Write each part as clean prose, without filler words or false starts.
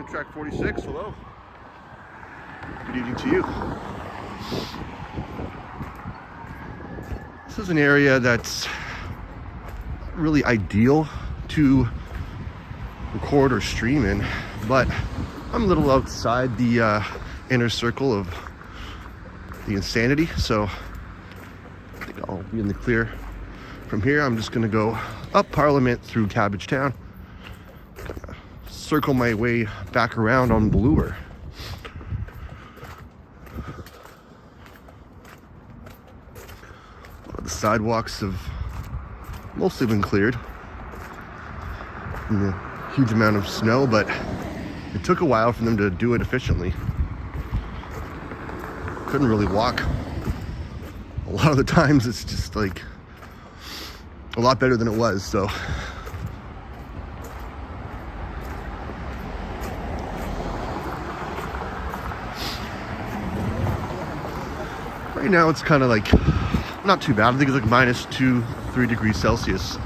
Track 46, hello. Good evening to you. This is an area that's really ideal to record or stream in, but I'm a little outside the inner circle of the insanity, so I think I'll be in the clear. From here, I'm just gonna go up Parliament through Cabbage Town, circle my way back around on Bloor. The sidewalks have mostly been cleared. And a huge amount of snow, but it took a while for them to do it efficiently. Couldn't really walk. A lot of the times it's just like a lot better than it was, so. Right now it's kind of like not too bad. I think it's like -2-3 degrees Celsius.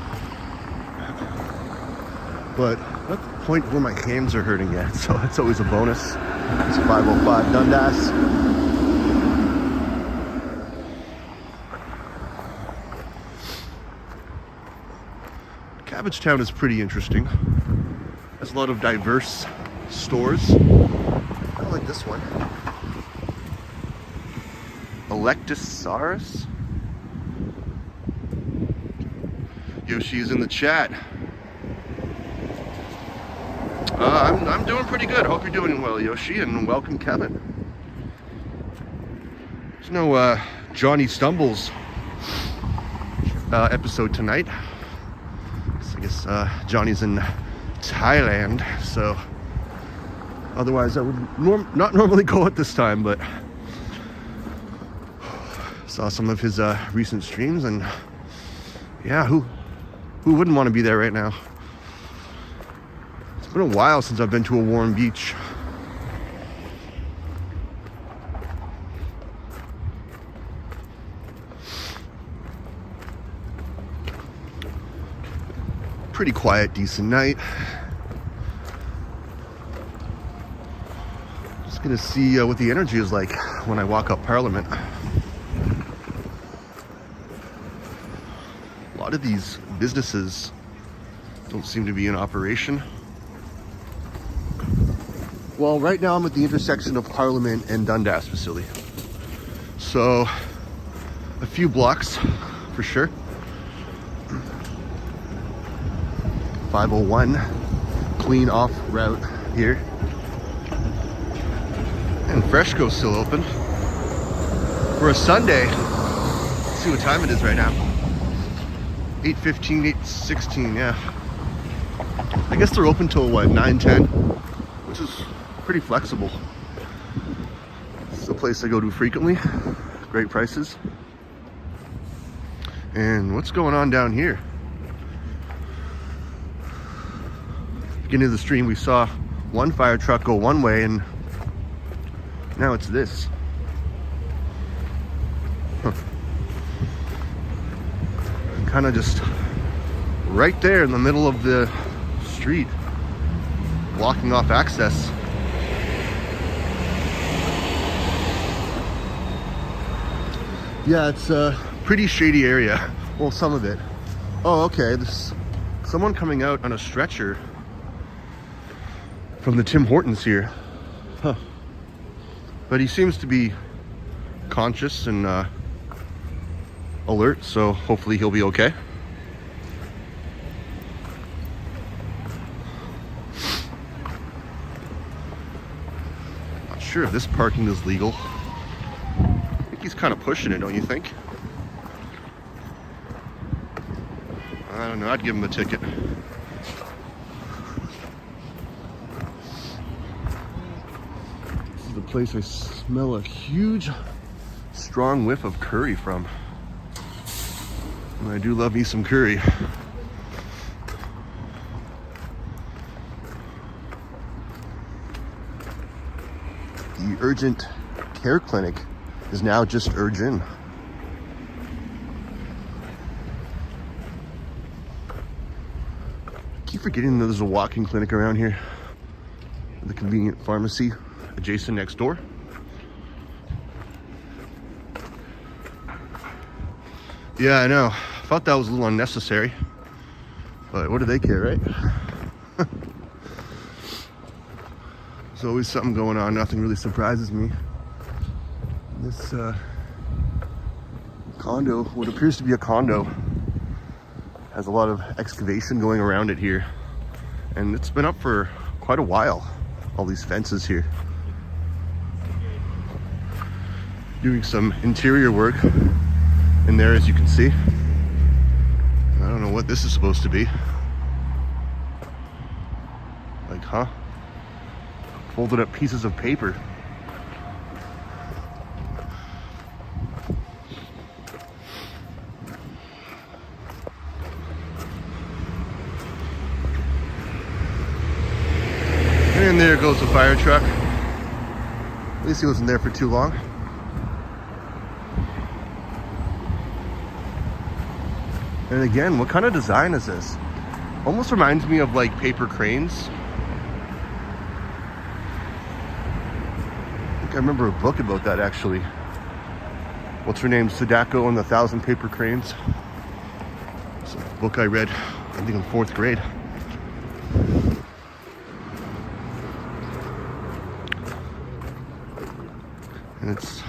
But not the point where my hands are hurting yet, so that's always a bonus. It's 505 Dundas. Cabbage Town is pretty interesting. There's a lot of diverse stores. I like this one. Electosaurus? Yoshi's in the chat. I'm doing pretty good. Hope you're doing well, Yoshi, and welcome, Kevin. There's no Johnny Stumbles episode tonight. I guess Johnny's in Thailand, so otherwise I would not normally go at this time, but saw some of his recent streams, and yeah, who wouldn't want to be there right now? It's been a while since I've been to a warm beach. Pretty quiet, decent night. Just gonna see what the energy is like when I walk up Parliament. A lot of these businesses don't seem to be in operation. Well, right now I'm at the intersection of Parliament and Dundas, Vasili. So, a few blocks for sure. 501 clean off route here. And Freshco's still open. For a Sunday, let's see what time it is right now. 8:15, 8:16, yeah. I guess they're open till what, 9:10, which is pretty flexible. This is a place I go to frequently. Great prices. And what's going on down here? Beginning of the stream, we saw one fire truck go one way, and now it's this. Kind of just right there in the middle of the street, blocking off access. Yeah, it's a pretty shady area. Well, some of it. Oh, okay, there's someone coming out on a stretcher from the Tim Hortons here. Huh. But he seems to be conscious and alert, so hopefully he'll be okay. Not sure if this parking is legal. I think he's kind of pushing it, don't you think? I don't know, I'd give him a ticket. This is the place I smell a huge, strong whiff of curry from. And I do love me some curry. The urgent care clinic is now just urgent. I keep forgetting that there's a walking clinic around here. the convenient pharmacy adjacent next door. Yeah, I know. Thought that was a little unnecessary, but what do they care, right? There's always something going on. Nothing really surprises me. This condo, what appears to be a condo, has a lot of excavation going around it here, and it's been up for quite a while. All these fences here, doing some interior work in there, as you can see. I don't know what this is supposed to be. Like, huh? Folded up pieces of paper. And there goes the fire truck. At least he wasn't there for too long. And again, what kind of design is this? Almost reminds me of like paper cranes. I think I remember a book about that actually. What's her name? Sadako and the 1,000 Paper Cranes. It's a book I read, I think in 4th grade. And it's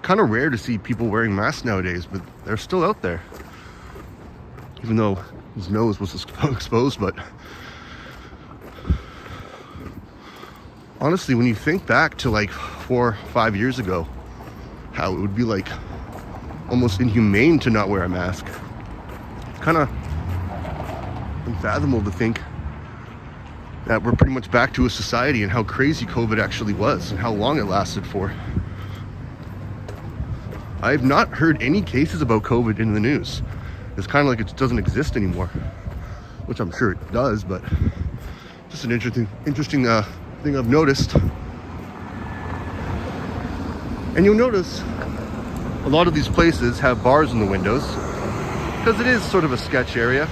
kind of rare to see people wearing masks nowadays, but they're still out there. Even though his nose was exposed, but honestly, when you think back to like 4 or 5 years ago, how it would be like almost inhumane to not wear a mask. It's kind of unfathomable to think that we're pretty much back to a society and how crazy COVID actually was and how long it lasted for. I've not heard any cases about COVID in the news. It's kind of like it doesn't exist anymore, which I'm sure it does, but just an interesting thing I've noticed. And you'll notice a lot of these places have bars in the windows because it is sort of a sketch area.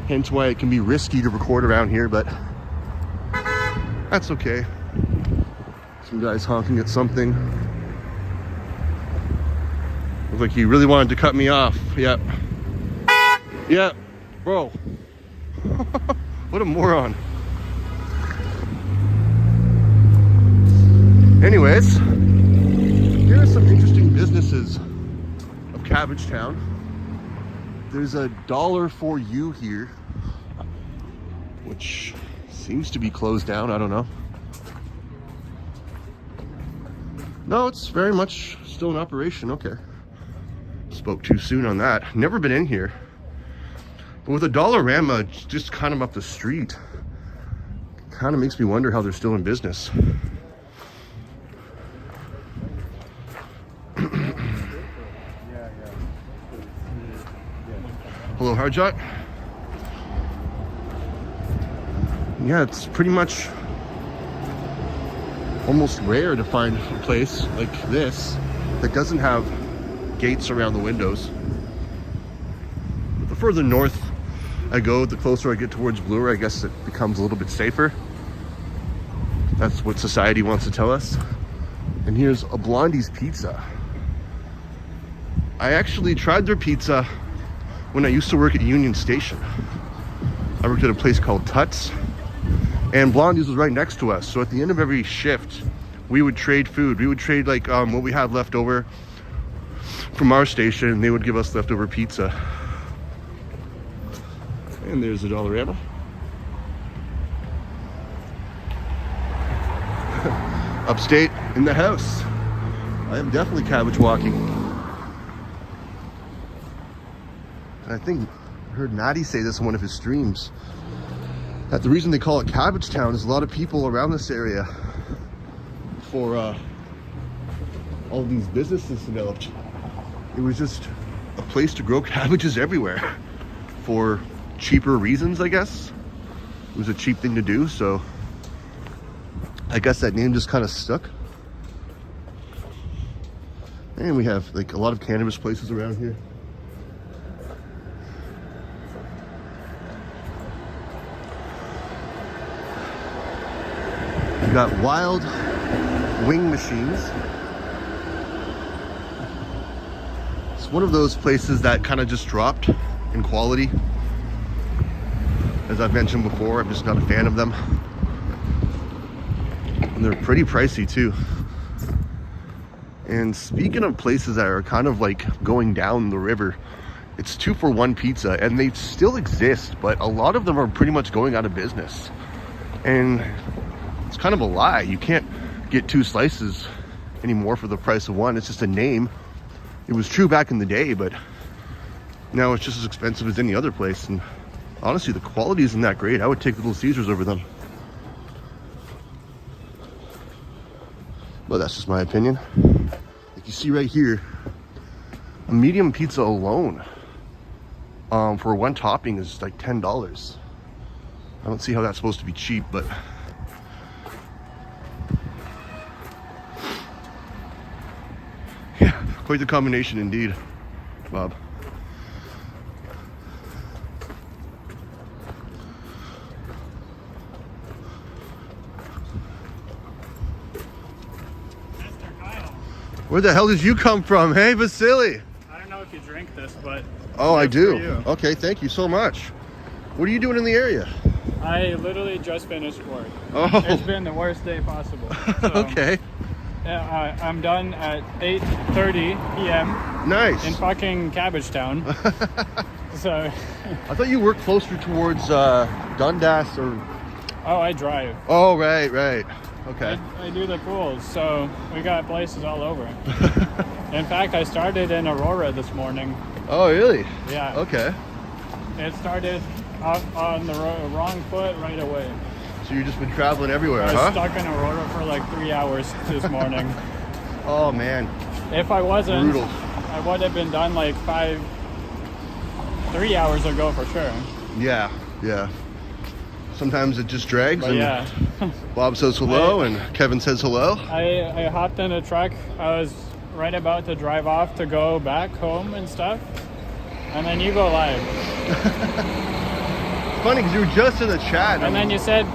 Hence why it can be risky to record around here, but that's okay. Some guy's honking at something. Looks like he really wanted to cut me off. Yep. Yep. Bro. What a moron. Anyways, here are some interesting businesses of Cabbage Town. There's a $1 for you here, which seems to be closed down. I don't know. No, it's very much still in operation. Okay. Spoke too soon on that. Never been in here. But with a Dollarama just kind of up the street, kind of makes me wonder how they're still in business. Hello, Hardshot. Yeah, it's pretty much almost rare to find a place like this that doesn't have gates around the windows. But the further north I go, the closer I get towards Bloor, I guess it becomes a little bit safer. That's what society wants to tell us. And here's a Blondie's Pizza. I actually tried their pizza when I used to work at Union Station. I worked at a place called Tuts, and Blondie's was right next to us. So at the end of every shift, we would trade food. We would trade like what we had left over from our station, and they would give us leftover pizza. And there's a Dollarama. Upstate in the house. I am definitely cabbage walking. And I think I heard Maddie say this in one of his streams, that the reason they call it Cabbage Town is a lot of people around this area, for all these businesses developed, it was just a place to grow cabbages everywhere for cheaper reasons, I guess. It was a cheap thing to do, so I guess that name just kind of stuck. And we have like a lot of cannabis places around here. You got wild wing machines. It's one of those places that kind of just dropped in quality. As I've mentioned before, I'm just not a fan of them. And they're pretty pricey too. And speaking of places that are kind of like going down the river, it's 2-for-1 pizza, and they still exist, but a lot of them are pretty much going out of business. And it's kind of a lie. You can't get 2 slices anymore for the price of 1. It's just a name. It was true back in the day, but now it's just as expensive as any other place. And honestly, the quality isn't that great. I would take Little Caesars over them. But that's just my opinion. Like you see right here, a medium pizza alone for 1 topping is like $10. I don't see how that's supposed to be cheap, but yeah, quite the combination indeed, Bob. Where the hell did you come from? Hey, Vasili. I don't know if you drink this, but... Oh, I do. Okay, thank you so much. What are you doing in the area? I literally just finished work. Oh. It's been the worst day possible. So, okay. I'm done at 8:30 p.m. Nice. in fucking Cabbage Town. So... I thought you worked closer towards Dundas or... Oh, I drive. Oh, right. Okay. I do the pools, so we got places all over. In fact, I started in Aurora this morning. Oh, really? Yeah. Okay. It started on the wrong foot right away. So you've just been traveling everywhere, I huh? was stuck in Aurora for like 3 hours this morning. Oh, man. If I wasn't, Brutal. I would have been done like 3 hours ago for sure. Yeah. Sometimes it just drags. But and yeah. Bob says hello and Kevin says hello. I hopped in a truck. I was right about to drive off to go back home and stuff. And then you go live. Funny because you were just in the chat. And then you said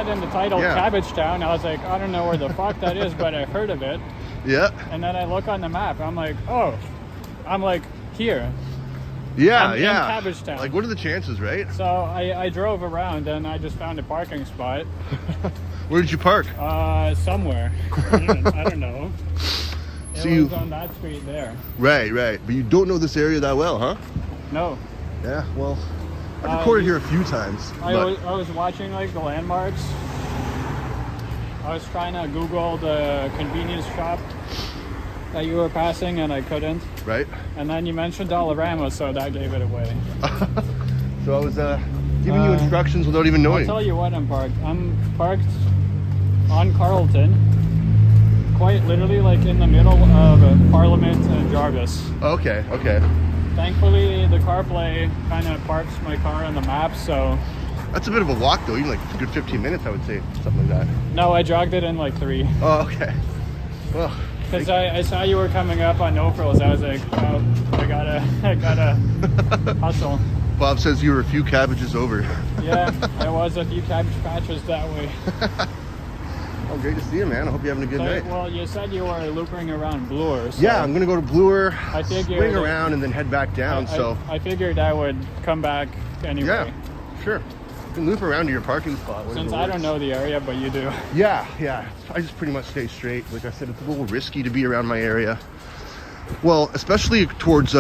in the title, Yeah. Cabbage Town. I was like, I don't know where the fuck that is, but I heard of it. Yeah. And then I look on the map. I'm like, oh, I'm like here. Yeah. in Cabbage Town. Like, what are the chances, right? So I drove around and I just found a parking spot. Where did you park? Somewhere. I don't know. It So was on that street there. Right. But you don't know this area that well, huh? No. Yeah, well, I've recorded here a few times. I was watching like the landmarks. I was trying to Google the convenience shop that you were passing and I couldn't. Right. And then you mentioned Dollarama, so that gave it away. So I was giving you instructions without even knowing. I'll tell you what I'm parked. I'm parked on Carlton, quite literally like in the middle of Parliament and Jarvis. Okay. Thankfully, the CarPlay kind of parks my car on the map, so... That's a bit of a walk, though. Even like a good 15 minutes, I would say. Something like that. No, I jogged it in like 3. Oh, okay. Well... Because I saw you were coming up on no frills. I was like, oh, I gotta hustle. Bob says you were a few cabbages over. Yeah, I was a few cabbage patches that way. Oh, great to see you, man. I hope you're having a good night. Well, you said you were looping around Bloor. So Yeah, I'm going to go to Bloor, figured swing around, and then head back down. I figured I would come back anyway. Yeah, sure. You can loop around to your parking spot. Since I don't know the area, but you do. Yeah. I just pretty much stay straight. Like I said, it's a little risky to be around my area. Well, especially towards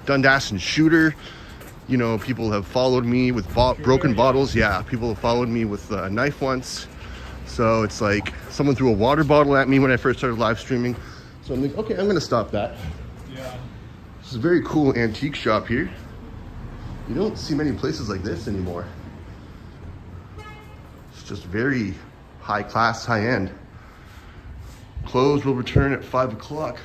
Dundas and Shooter. You know, people have followed me with broken bottles. Yeah, people have followed me with a knife once. So it's like someone threw a water bottle at me when I first started live streaming. So I'm like, okay, I'm going to stop that. Yeah. This is a very cool antique shop here. You don't see many places like this anymore. It's just very high class, high end. Clothes will return at 5 o'clock.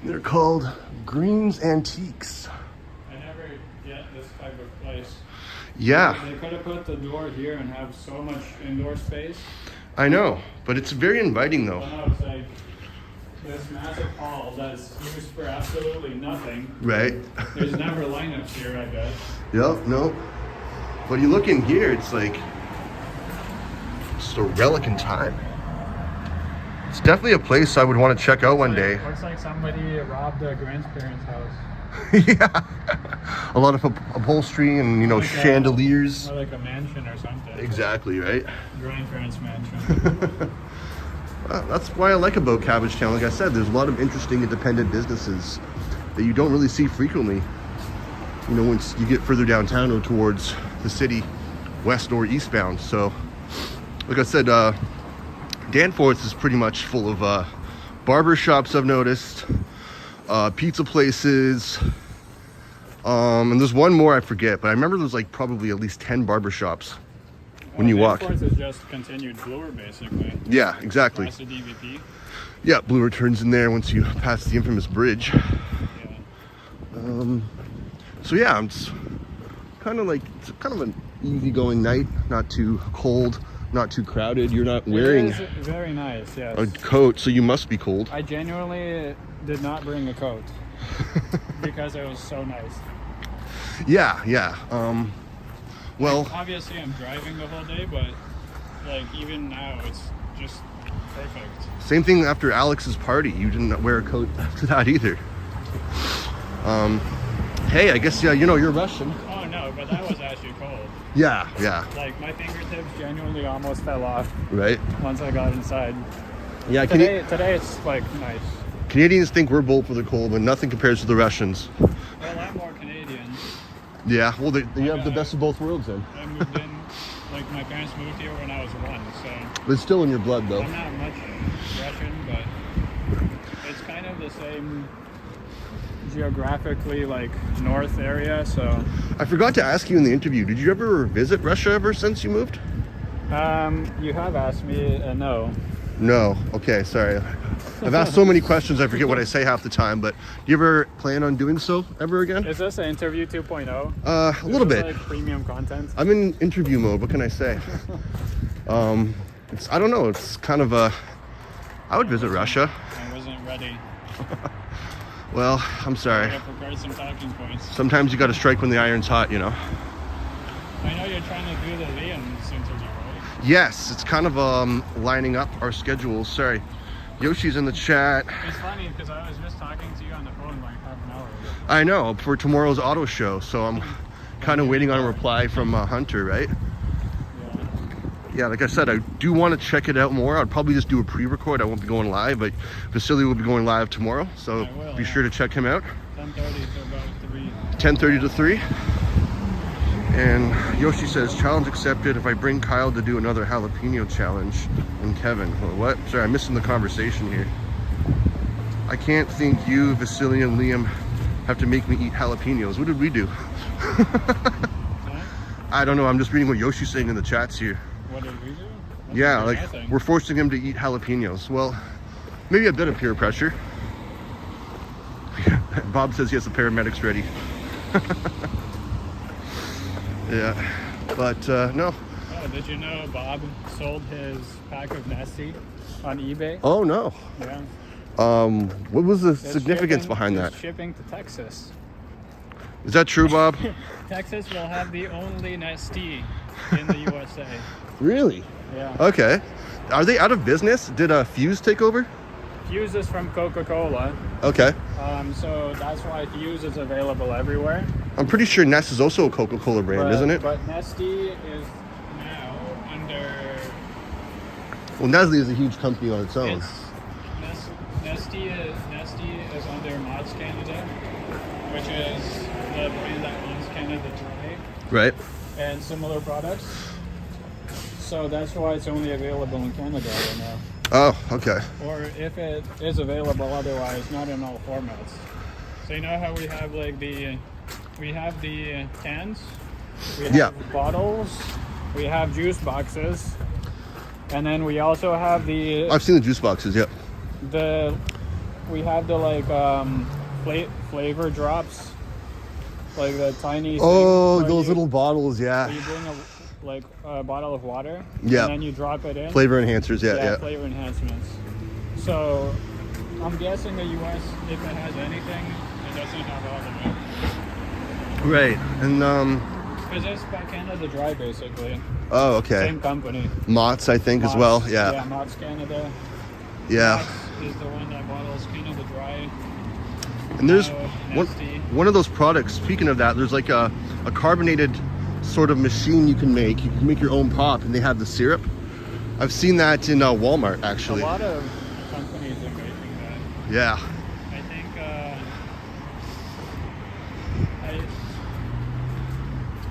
They're called Green's Antiques. I never get this type of place. Yeah. They could have put the door here and have so much indoor space. I know, but it's very inviting though. I know, it's like this massive hall that's used for absolutely nothing. Right. There's never lineups here, I bet. Yep, no. But you look in here, it's like Just a relic in time. It's definitely a place I would want to check out one day. Looks like somebody robbed a grandparents' house. Yeah. A lot of upholstery and, you know, Like chandeliers. Or like a mansion or something. Exactly, right? Grandparents' mansion. That's why I like about Cabbage Town. Like I said, there's a lot of interesting independent businesses that you don't really see frequently. You know, once you get further downtown or towards the city, west or eastbound. So, like I said, Danforth is pretty much full of barber shops, I've noticed, pizza places, and there's one more I forget, but I remember there's like probably at least 10 barber shops when you walk. Danforth is just continued bluer, basically. Yeah, exactly. Past the DVP. Yeah, Blue returns in there once you pass the infamous bridge. Yeah. So yeah, I'm just kind of like, it's kind of an easygoing night, not too cold, not too crowded. You're not wearing It is very nice, yes. a coat, so you must be cold. I genuinely did not bring a coat because it was so nice. Yeah, yeah. Well, Obviously I'm driving the whole day, but like even now it's just perfect. same thing after Alex's party. You didn't wear a coat after that either. Hey, I guess, yeah, you know, you're Russian. Oh no, but that was actually cold. Yeah, yeah. Like my fingertips genuinely almost fell off Right? once I got inside. Yeah, Today it's like nice. Canadians think we're both for the cold, but nothing compares to the Russians. Well, I'm more Canadian. Yeah, well, they have the best of both worlds then. I moved in, like my parents moved here when I was 1, so But it's still in your blood, though. I'm not much Russian, but it's kind of the same geographically, like north area, so I forgot to ask you in the interview, did you ever visit Russia ever since you moved? you have asked me, no. No. Okay, sorry. I've asked so many questions, I forget what I say half the time, but do you ever plan on doing so ever again? Is this an interview 2.0? A little bit. Like premium content? I'm in interview mode, what can I say? I don't know, it's kind of I would visit Russia. I wasn't ready. Well, I'm sorry. I prepared some talking points. Sometimes you gotta strike when the iron's hot, you know? I know you're trying to do the Liam's interview, right? Yes, it's kind of lining up our schedules. Sorry. Yoshi's in the chat. It's funny because I was just talking to you on the phone like half an hour ago. I know, for tomorrow's auto show, so I'm kind of waiting on a reply from Hunter, right? Yeah. Yeah, like I said, I do want to check it out more. I'd probably just do a pre-record. I won't be going live, but Vasili will be going live tomorrow, so be sure to check him out. 10:30 to about 3. 10:30 to 3. And Yoshi says, challenge accepted if I bring Kyle to do another jalapeno challenge. And Kevin, well, what? Sorry, I'm missing the conversation here. I can't think you, Vasili, and Liam have to make me eat jalapenos. What did we do? I don't know. I'm just reading what Yoshi's saying in the chats here. What did we do? Yeah, like we're forcing him to eat jalapenos. Well, maybe a bit of peer pressure. Bob says he has the paramedics ready. Yeah, but no. Oh, did you know Bob sold his pack of Nesty on eBay? Oh no. Yeah. What was the It's significance behind that? it's shipping to Texas. Is that true, Bob? Texas will have the only Nesty in the USA. Really? Yeah. Okay. Are they out of business? Did Fuse take over? Fuse is from Coca-Cola. Okay. So that's why Fuse is available everywhere. I'm pretty sure Nest is also a Coca-Cola brand, isn't it? But Nesty is now under... Well, Nestle is a huge company on its own. Nesty is under Mott's Canada, which is the brand that owns Canada Dry. Right. And similar products. So that's why it's only available in Canada right now. Oh, okay. Or if it is available otherwise, not in all formats. So you know how we have like the cans, we have bottles, we have juice boxes, and then we also have I've seen the juice boxes, yep. We have the like flavor drops, like the tiny Oh, those little bottles, yeah. So you bring a bottle of water, yeah, and then you drop it in. Flavor enhancers, yeah. Flavor enhancements. So I'm guessing the US, if it has anything, it doesn't have all of it. Right, and Because it's by Canada Dry, basically. Oh, okay. Same company. Mott's, I think, as well. Yeah. Yeah, Mott's Canada. Yeah. Mott's is the one that bottles Canada Dry. And there's Now, one of those products, speaking of that, there's like a carbonated sort of machine you can make. You can make your own pop, and they have the syrup. I've seen that in Walmart, actually. A lot of companies are making that. Yeah. I think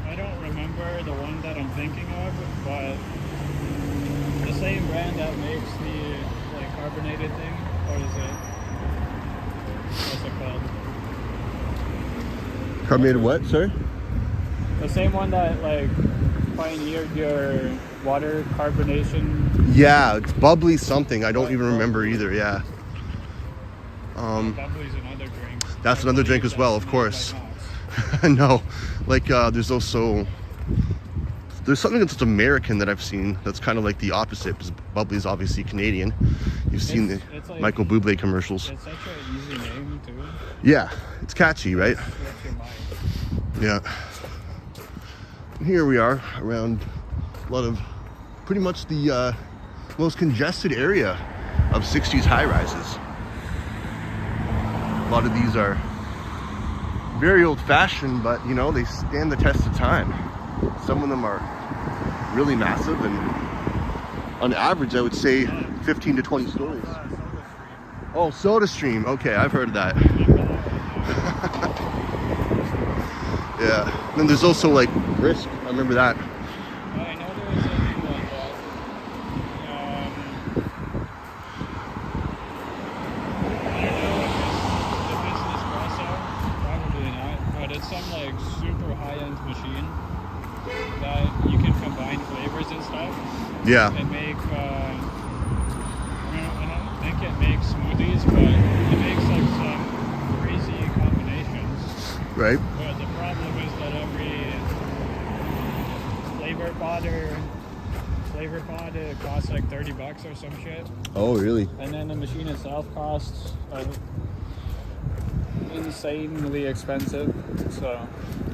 I don't remember the one that I'm thinking of, but the same brand that makes the like carbonated thing. What is it? What's it called? Carbonated what, sir? The same one that like pioneered your water carbonation. Yeah, it's bubbly something. I don't even remember either. Yeah. Bubbly's another drink. That's another drink as well, of course. Like No, like there's also something that's American that I've seen that's kind of like the opposite, because bubbly is obviously Canadian. You've seen it's like, Michael Bublé commercials. It's such an easy name too. Yeah, it's catchy, right? What's your mind? Yeah. And here we are around a lot of pretty much the most congested area of 60s high-rises. A lot of these are very old-fashioned, but you know, they stand the test of time. Some of them are really massive, and on average I would say 15 to 20 stories. Oh, SodaStream. Okay, I've heard of that. Yeah. Then there's also like Brisk. I remember that. I know there was a new one that I don't know if it's Nespresso, probably not, but it's some like super high-end machine that you can combine flavors and stuff. Yeah. And make I don't think it makes smoothies, but it makes like some crazy combinations. Right. But the problem is that every flavor pod it costs like $30 or some shit, Oh, really? and then the machine itself costs insanely expensive. So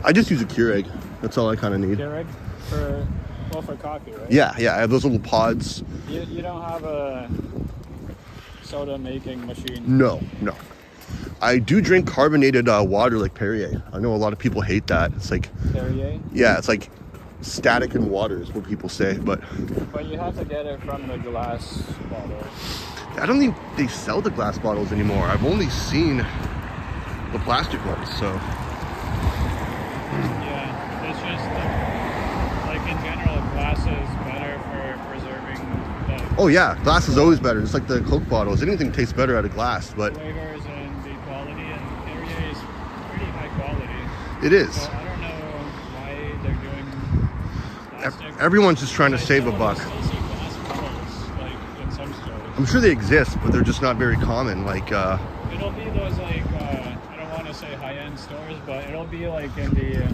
I just use a Keurig. That's all I kind of need. Keurig for coffee, right? Yeah, I have those little pods. You don't have a soda making machine. No. I do drink carbonated water like Perrier. I know a lot of people hate that. It's like, Perrier. yeah, it's like static in water is what people say, but you have to get it from the glass bottle. I don't think they sell the glass bottles anymore. I've only seen the plastic ones, so. Yeah, it's just like in general, glass is better for preserving the Oh yeah, glass is always better. It's like the Coke bottles. Anything tastes better out of glass, but flavors and the quality, and Perrier is pretty high quality. it is. So I don't know why they're doing plastic. Everyone's just trying to save a I buck. still see glass bottles like in some stores. I'm sure they exist, but they're just not very common. Like, It'll be those like I don't want to say high-end stores, but it'll be like in the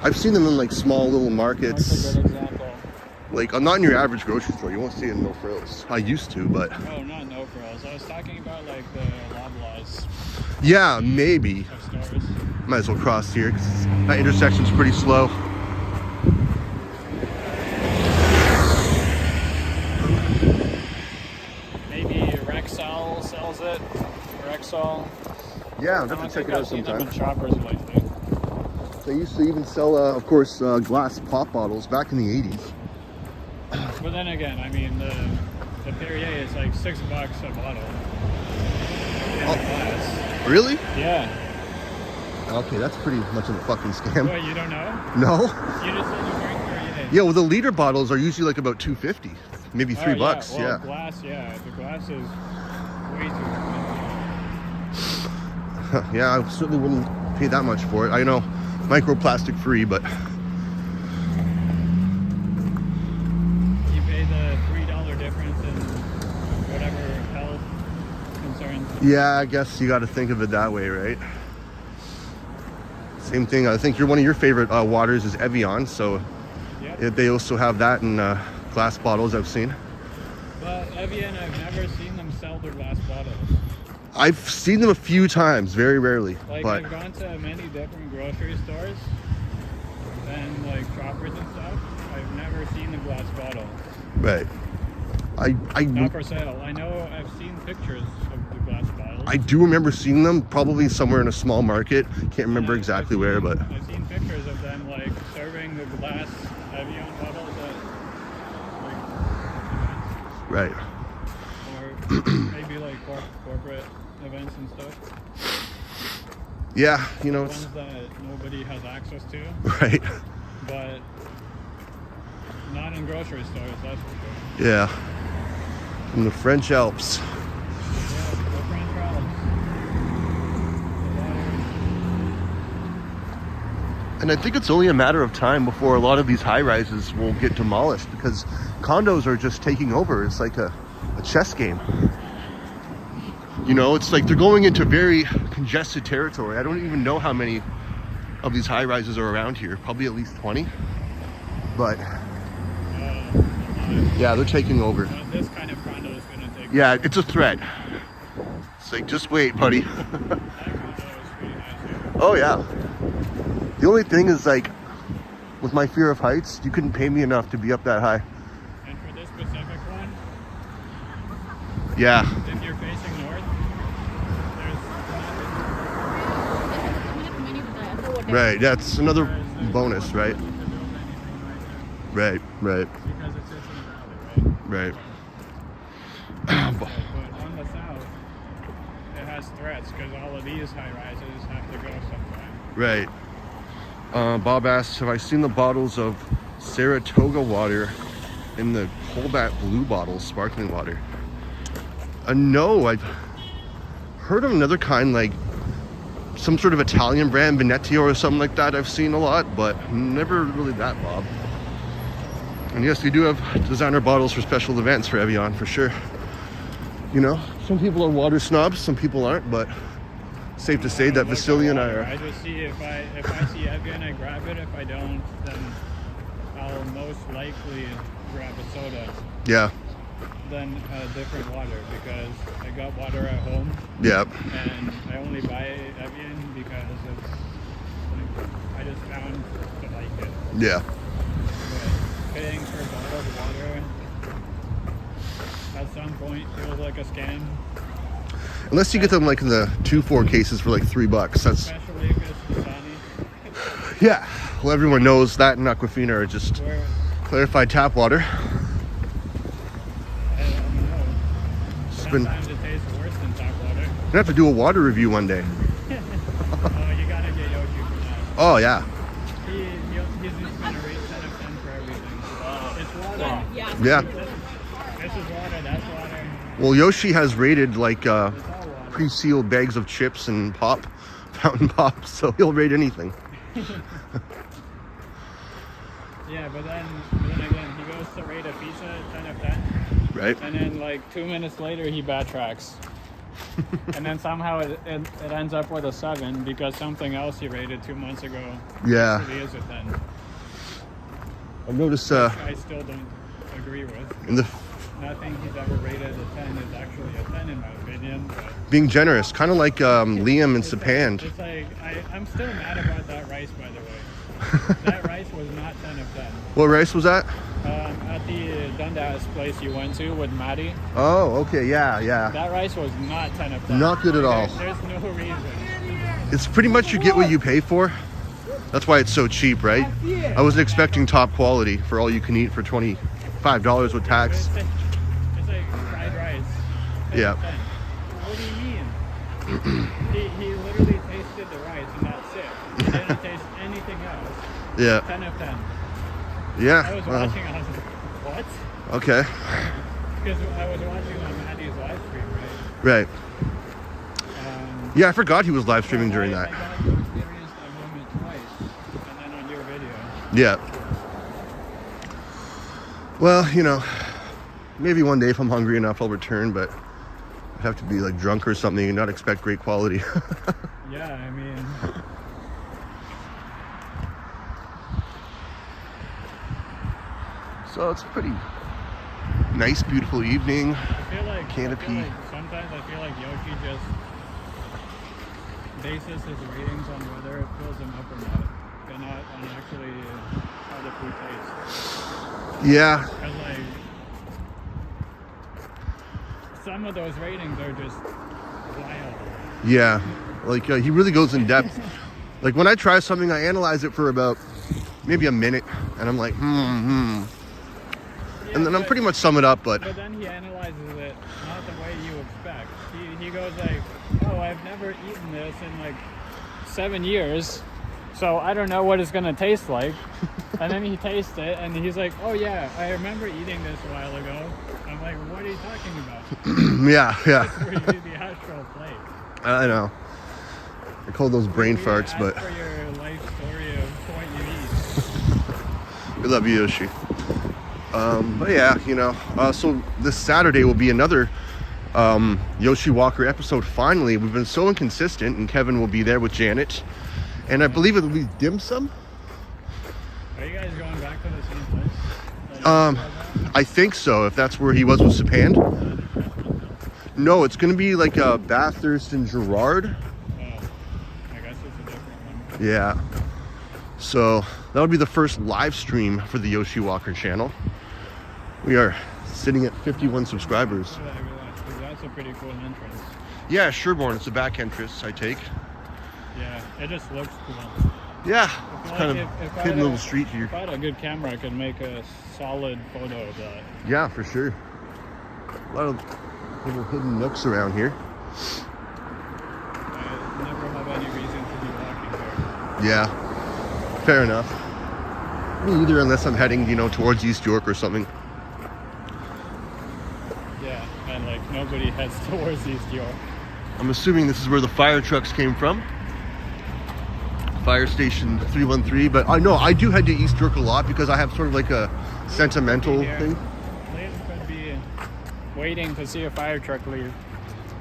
I've seen them in like small little what's markets. a good example? Like, I'm not in your average grocery store. You won't see it in No Frills. I used to, but Oh, not No Frills. I was talking about like the Loblaws yeah, maybe. of stores. Might as well cross here because that intersection's pretty slow. Maybe Rexall sells it. Rexall. Yeah, I'll I have don't to check think it out I've seen them sometime. in Shoppers lately. They used to even sell, of course, glass pop bottles back in the 80s. But then again, I mean the Perrier is like $6 a bottle. In glass. Really? Yeah. Okay, that's pretty much of a fucking scam. What, you don't know? No? You just said you drink Perrier. Yeah, well, the liter bottles are usually like about $2.50, maybe $3. Oh, yeah. Well, Yeah. glass, yeah. The glass is way too expensive. Yeah, I certainly wouldn't pay that much for it. I know, microplastic free, but You pay the $3 difference in whatever health concerns. yeah, I guess you got to think of it that way, right? Same thing. I think one of your favorite waters is Evian, so Yep. they also have that in glass bottles I've seen. But Evian, I've never seen them sell their glass bottles. I've seen them a few times, very rarely. Like, but I've gone to many different grocery stores and like shoppers and stuff. I've never seen the glass bottle. right. Not for sale. I know I've seen pictures of the glass bottles. I do remember seeing them probably somewhere in a small market. Can't remember exactly where, but I've seen pictures of them like serving the glass Evian bottles at like right. events, or maybe like corporate events and stuff. Yeah, you know, it's Ones that nobody has access to, right. but not in grocery stores, that's for sure. Yeah. From the French Alps. Yeah, the French Alps. The water. And I think it's only a matter of time before a lot of these high rises will get demolished because condos are just taking over. It's like a chess game. You know, it's like they're going into very congested territory. I don't even know how many of these high rises are around here. Probably at least 20. But yeah, they're taking over. But this kind of condo is going to take. Yeah, it's a threat. It's like, just wait, buddy. That condo is pretty nice. Oh yeah. The only thing is, like, with my fear of heights, you couldn't pay me enough to be up that high. And for this specific one, Yeah. if you're facing north, there's nothing. Right. That's another There's bonus, no right? ability to build anything right there Right. because it sits in a valley, Right. But on the south, it has threats because all of these high rises have to go sometime. Right. Bob asked, have I seen the bottles of Saratoga water in the Colbat blue bottles, sparkling water? No, I've heard of another kind, like some sort of Italian brand, Venetio or something like that. I've seen a lot, but never really that, Bob. And yes, we do have designer bottles for special events for Evian, for sure. You know, some people are water snobs, some people aren't, but safe to say that Vasili and I are. I just see if I see Evian, I grab it. If I don't, then I'll most likely grab a soda. Yeah. Then a different water because I got water at home. Yeah. And I only buy Evian because it's like I just found to like it. Yeah. But paying for bottled water at some point feels like a scam. Unless you get them like in the 2-4 cases for like $3. That's Especially if it's Dasani. yeah. Well, everyone knows that and Aquafina are just Where clarified tap water. I don't know. It's been. Sometimes it tastes worse than tap water. Gonna have to do a water review one day. Oh, you gotta get Yoshi for that. Oh yeah. He's just gonna rate 10 of 10 for everything. It's water. Yeah. This is water, that's water. Well, Yoshi has rated like It's all water. pre-sealed bags of chips and pop, fountain pop, so he'll rate anything. Yeah, but then again, he goes to rate a pizza 10 of 10. Right. And then like 2 minutes later, he backtracks. And then somehow it ends up with a 7 because something else he rated 2 months ago Yeah. actually is a 10. I've noticed I still don't agree with. in the Nothing he's ever rated a 10 is actually a 10 in my opinion. But being generous, kind of like Liam and Sapand. it's like, I'm still mad about that rice, by the way. That rice was not 10 of 10. What rice was that? At the Dundas place you went to with Maddie, Oh, okay, yeah. that rice was not 10 of 10. Not good at all. There's no reason. It's pretty much you get what you pay for. That's why it's so cheap, right? I wasn't expecting top quality for all you can eat for $25 with tax. It's like fried rice. 10 Yeah. of 10. What do you mean? he literally tasted the rice and that's it. He didn't taste anything else. Yeah. 10 of 10. I Yeah. was Well, watching, I was like, what? okay. Because I was watching on Maddie's live stream, right? Right. Yeah, I forgot he was live streaming during I that. got to experience that moment twice, and then on your video. Yeah. Well, you know, maybe one day if I'm hungry enough, I'll return, but I'd have to be like drunk or something and not expect great quality. Yeah, I mean, So it's a pretty nice, beautiful evening. I feel like Canopy. sometimes I feel like Yoshi just bases his ratings on whether it fills him up or not, and not on actually how the food tastes. Yeah. Because like some of those ratings are just wild. Yeah. Like he really goes in depth. Like when I try something, I analyze it for about maybe a minute, and I'm like, Yeah, and then I'm pretty much sum it up. But then he analyzes it not the way you expect. He goes like, oh, I've never eaten this in like 7 years, so I don't know what it's gonna taste like. And then he tastes it, and he's like, oh yeah, I remember eating this a while ago. I'm like, what are you talking about? yeah. That's where you the astral plate. I know. I call those brain farts, ask but for your life story of what you eat. we love you, Yoshi. But yeah, you know, so this Saturday will be another Yoshi Walker episode. Finally, we've been so inconsistent, and Kevin will be there with Janet, and I believe it will be dim sum. Are you guys going back to the same place? I think so, if that's where he was with Sapand. No, it's going to be like Bathurst and Gerard. Oh, I guess it's a different one. Yeah. So that'll be the first live stream for the Yoshi Walker channel. We are sitting at 51 subscribers. I realized, 'cause that's a pretty cool entrance. Yeah, Sherborne. It's a back entrance, I take. Yeah, it just looks cool. Yeah, I it's feel kind like of if I hidden had little street here. If I had a good camera, I could make a solid photo of that. Yeah, for sure. A lot of little hidden nooks around here. I never have any reason to be walking there. Yeah, fair enough. Me either, unless I'm heading, you know, towards East York or something. Yeah, and like nobody heads towards East York. I'm assuming this is where the fire trucks came from. Fire station 313, but I know I do head to East York a lot because I have sort of like a sentimental thing. Liam could be waiting to see a fire truck leave.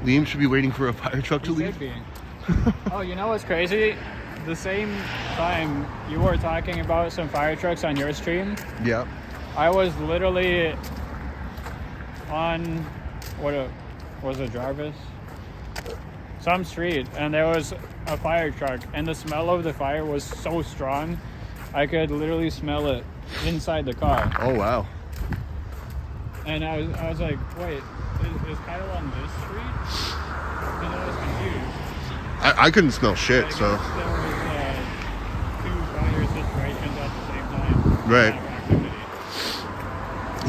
Liam should be waiting for a fire truck to He leave. could be. Oh, you know what's crazy? The same time you were talking about some fire trucks on your stream, Yeah. I was literally on was it Jarvis? Some street, and there was a fire truck, and the smell of the fire was so strong, I could literally smell it inside the car. Oh wow. And I was like, wait, is Kyle on this street? Because I was confused. I couldn't smell shit, I so. guess there was two fire situations at the same time. Right. Activity.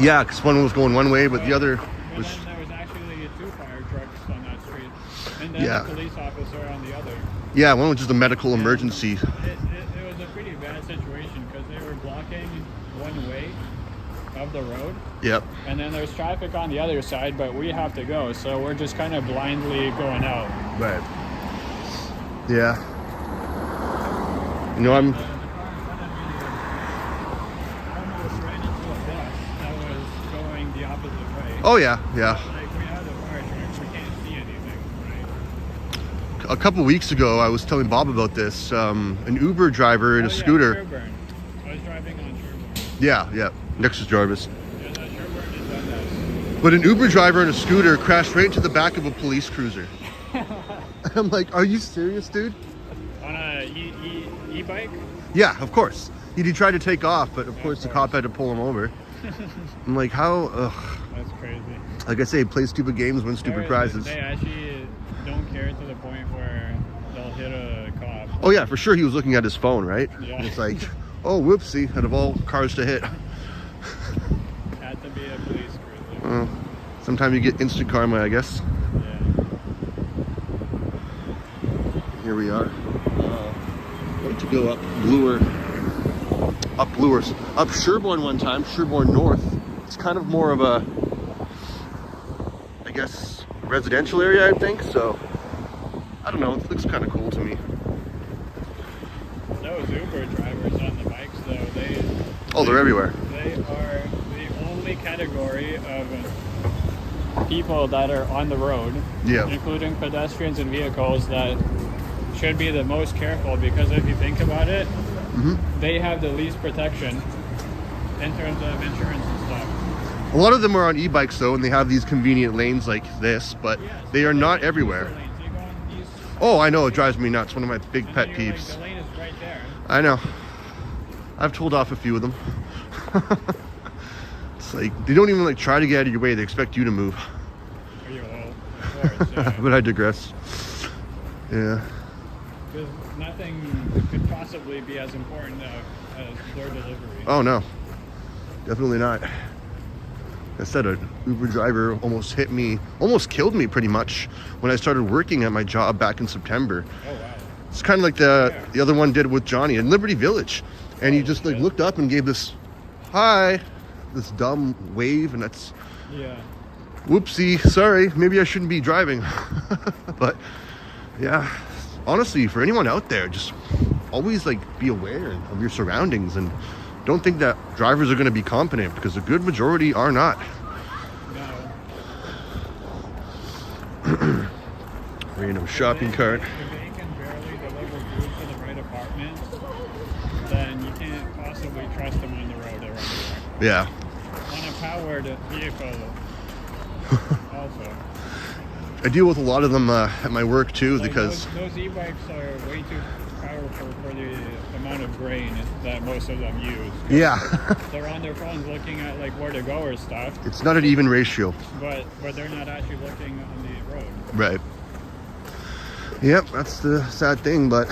Yeah, because one was going one way, but the other But was. then there was actually two fire trucks on that street, and then Yeah. a police officer on the other. Yeah, one was just a medical emergency. It was a pretty bad situation because they were blocking one way of the road, Yep. and then there's traffic on the other side, but we have to go, so we're just kind of blindly going out. Right. Yeah. You know, I'm. The car in front of me almost ran into a bus that was going the opposite way. Oh yeah, yeah. Like we have the fire trucks, we can't see anything, right? A couple weeks ago, I was telling Bob about this. An Uber driver in a scooter. Sherburne. I was driving on Sherburne. Yeah. Next is Jarvis. Yeah, Sherburne is on that. But an Uber driver in a scooter crashed right into the back of a police cruiser. I'm like, are you serious, dude? On a e-bike? Yeah, of course. He tried to take off, but of course the cop had to pull him over. I'm like, how? Ugh. That's crazy. Like I say, play stupid games, win stupid prizes. They actually don't care to the point where they'll hit a cop. Oh yeah, for sure he was looking at his phone, right? Yeah. It's like, oh, whoopsie, out of all cars to hit. Had to be a police cruiser. Sometimes you get instant karma, I guess. Yeah. Here we are. Going to go up Sherborne one time, Sherborne North. It's kind of more of a, I guess, residential area, I think. So, I don't know. It looks kind of cool to me. Those Uber drivers on the bikes, though, They're everywhere. They are the only category of people that are on the road, Yeah. including pedestrians and vehicles, that should be the most careful, because if you think about it, they have the least protection in terms of insurance and stuff. A lot of them are on e-bikes though, and they have these convenient lanes like this, but they are not everywhere. Oh, I know, it drives me nuts. One of my big pet peeves. The lane is right there. I know. I've told off a few of them. It's like they don't even like try to get out of your way. They expect you to move. Of course, yeah. But I digress. Yeah. Because nothing could possibly be as important as door delivery. Oh no, definitely not. I said an Uber driver almost hit me, almost killed me pretty much when I started working at my job back in September. Oh wow. It's kind of like the other one did with Johnny in Liberty Village. And he just like looked up and gave this, hi, this dumb wave, and that's, Yeah. whoopsie, sorry, maybe I shouldn't be driving. But yeah, honestly, for anyone out there, just always like be aware of your surroundings and don't think that drivers are going to be competent, because a good majority are not. No. Random shopping cart. If they can barely deliver food to the right apartment, then you can't possibly trust them on the road or anywhere. Yeah. On a powered vehicle, also. I deal with a lot of them at my work too, Like because those e-bikes are way too powerful for the amount of grain that most of them use. yeah, They're on their phones looking at like where to go or stuff, it's not an even ratio. but they're not actually looking on the road. Right. Yep, that's the sad thing, but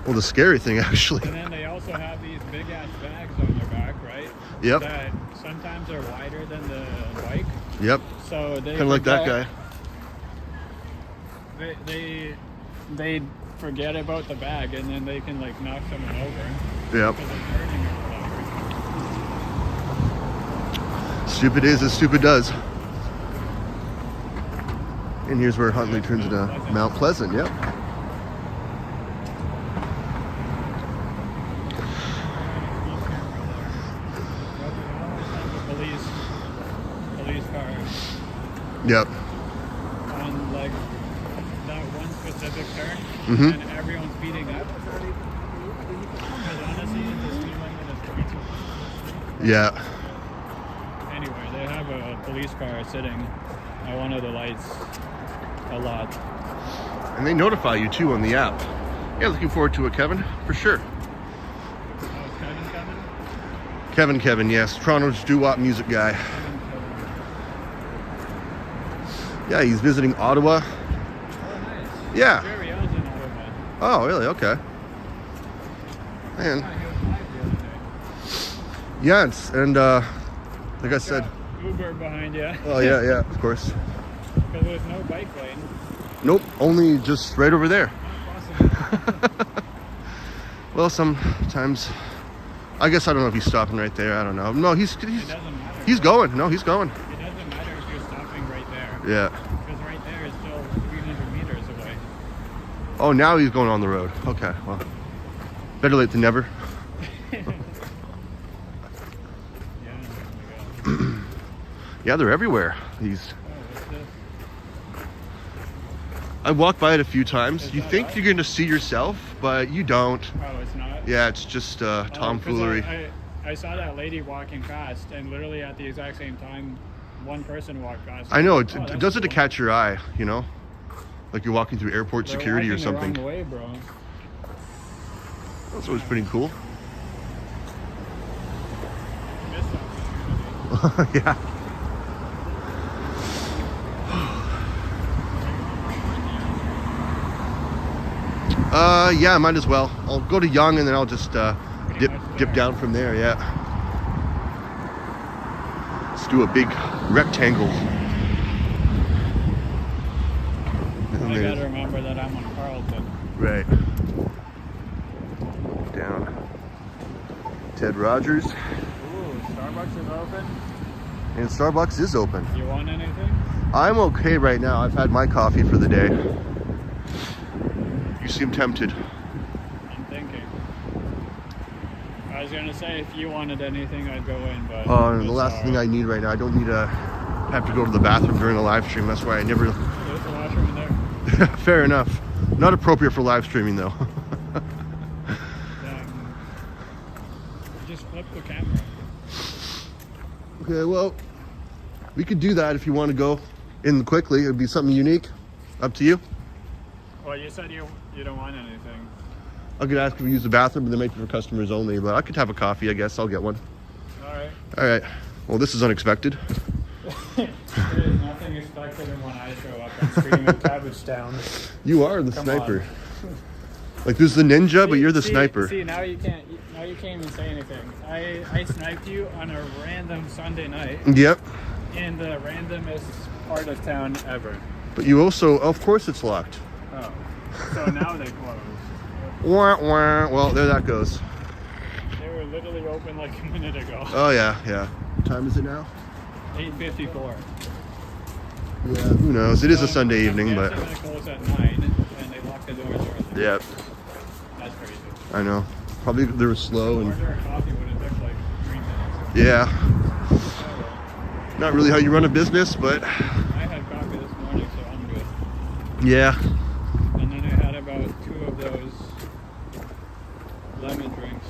well, the scary thing actually. And then they also have these big ass bags on their back, right? Yep. That sometimes are wider than the bike. Yep. So they Kind of like that guy. They forget about the bag, and then they can like knock someone over. Yep. Because it's hurting your leg. Stupid is as stupid does. And here's where Huntley turns into Mount Pleasant. Yep. Police car Yep. on like that one specific turn, Mhm. and everyone's speeding up. Because honestly, the speed limit is 22. Yeah. Anyway, they have a police car sitting at one of the lights a lot. And they notify you too on the app. Yeah, looking forward to it, Kevin, for sure. Oh, Kevin? Kevin, yes, Toronto's doo-wop music guy. Yeah, he's visiting Ottawa. Oh, nice. Yeah. Jerry L's in Ottawa. Oh, really? Okay. Man. Yeah, he was live the other day. Yeah, and like I said. Uber behind you. Oh yeah, of course. Because there's no bike lane. Nope, only just right over there. Not possible. Well, sometimes, I guess I don't know if he's stopping right there. I don't know. No, It doesn't matter. he's going. No, he's going. It doesn't matter if you're stopping right there. Yeah. Because right there is still 300 meters away. Oh, now he's going on the road. Okay, well, better late than never. Yeah. Yeah, they're everywhere. These. Oh, what's this? I walked by it a few times. Is You that think us? you're going to see yourself, but you don't. Oh, it's not? Yeah, it's just Oh, 'cause tomfoolery. I saw that lady walking past, and literally at the exact same time, one person walked past. I know, Oh, it that's does it to cool. catch your eye, you know? Like you're walking through airport They're security or walking the something. wrong way, bro. That's always pretty cool. Missed opportunity. Yeah. Yeah, might as well. I'll go to Young and then I'll just dip down from there, yeah. Let's do a big rectangle. And I then- gotta remember that I'm on Carlton. Right. Down. Ted Rogers. Ooh, Starbucks is open. And Starbucks is open. You want anything? I'm okay right now. I've had my coffee for the day. You seem tempted. I'm thinking. I was gonna say if you wanted anything, I'd go in, but The it's last thing I need right now, I don't need to have to go to the bathroom during a live stream. That's why I never. There's a washroom in there. Fair enough. Not appropriate for live streaming though. Just flip the camera. Okay, well, we could do that if you want to go in quickly. It'd be something unique. Up to you. Well, you said you don't want anything. I could ask if we use the bathroom, but they make it for customers only. But I could have a coffee, I guess. I'll get one. All right. All right. Well, this is unexpected. There is nothing expected when I show up and scream at Cabbage Town. You are the Come sniper. on. Like, there's the ninja, but you're the sniper. See, now you can't even say anything. I sniped you on a random Sunday night Yep. in the randomest part of town ever. But you also, of course, it's locked. Oh, so now they close. Wah, wah. Well, there that goes. They were literally open like a minute ago. Oh yeah, yeah. What time is it now? 8:54. Yeah. Who knows? It is a Sunday evening, I'm but guessing they close at 9 and they lock the doors early. yeah, That's crazy. I know. Probably they were slow and Order a coffee would have took like 3 minutes. yeah. Oh, well. Not really how you run a business, but I had coffee this morning, so I'm good. yeah. And then I had about 2 of those lemon drinks.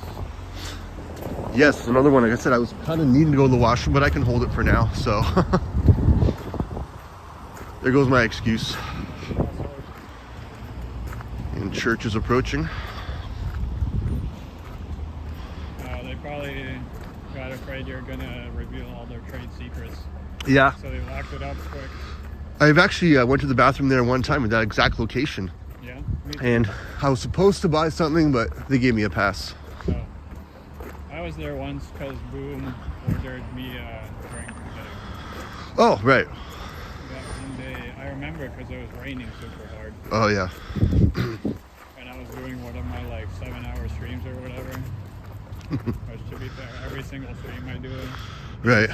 Yes, another one. Like I said, I was kind of needing to go to the washroom, but I can hold it for now. So there goes my excuse. And church is approaching. They probably got afraid you're gonna reveal all their trade secrets, Yeah. so they locked it up quick. I've actually went to the bathroom there one time at that exact location. Yeah. Me too. And I was supposed to buy something, but they gave me a pass. So, I was there once because Boom ordered me a drink. Oh, right. That one day, I remember because it was raining super hard, Oh, yeah. and I was doing one of my like 7-hour streams or whatever. Which, to be fair, every single stream I do, Right.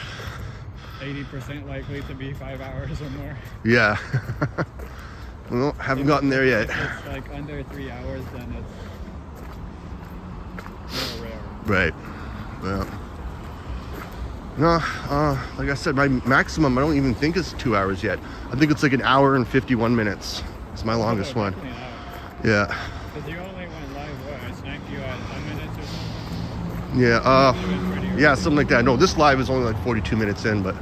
80% likely to be 5 hours or more. Yeah. Well, haven't gotten there yet. If it's like under 3 hours, then it's real rare. Right. Well. No, like I said, my maximum, I don't even think is 2 hours yet. I think it's like 1 hour and 51 minutes. It's my longest one. Yeah. Because you only went live, what? I sniped you at 10 minutes or something? Yeah, yeah, something like that. No, this live is only like 42 minutes in, but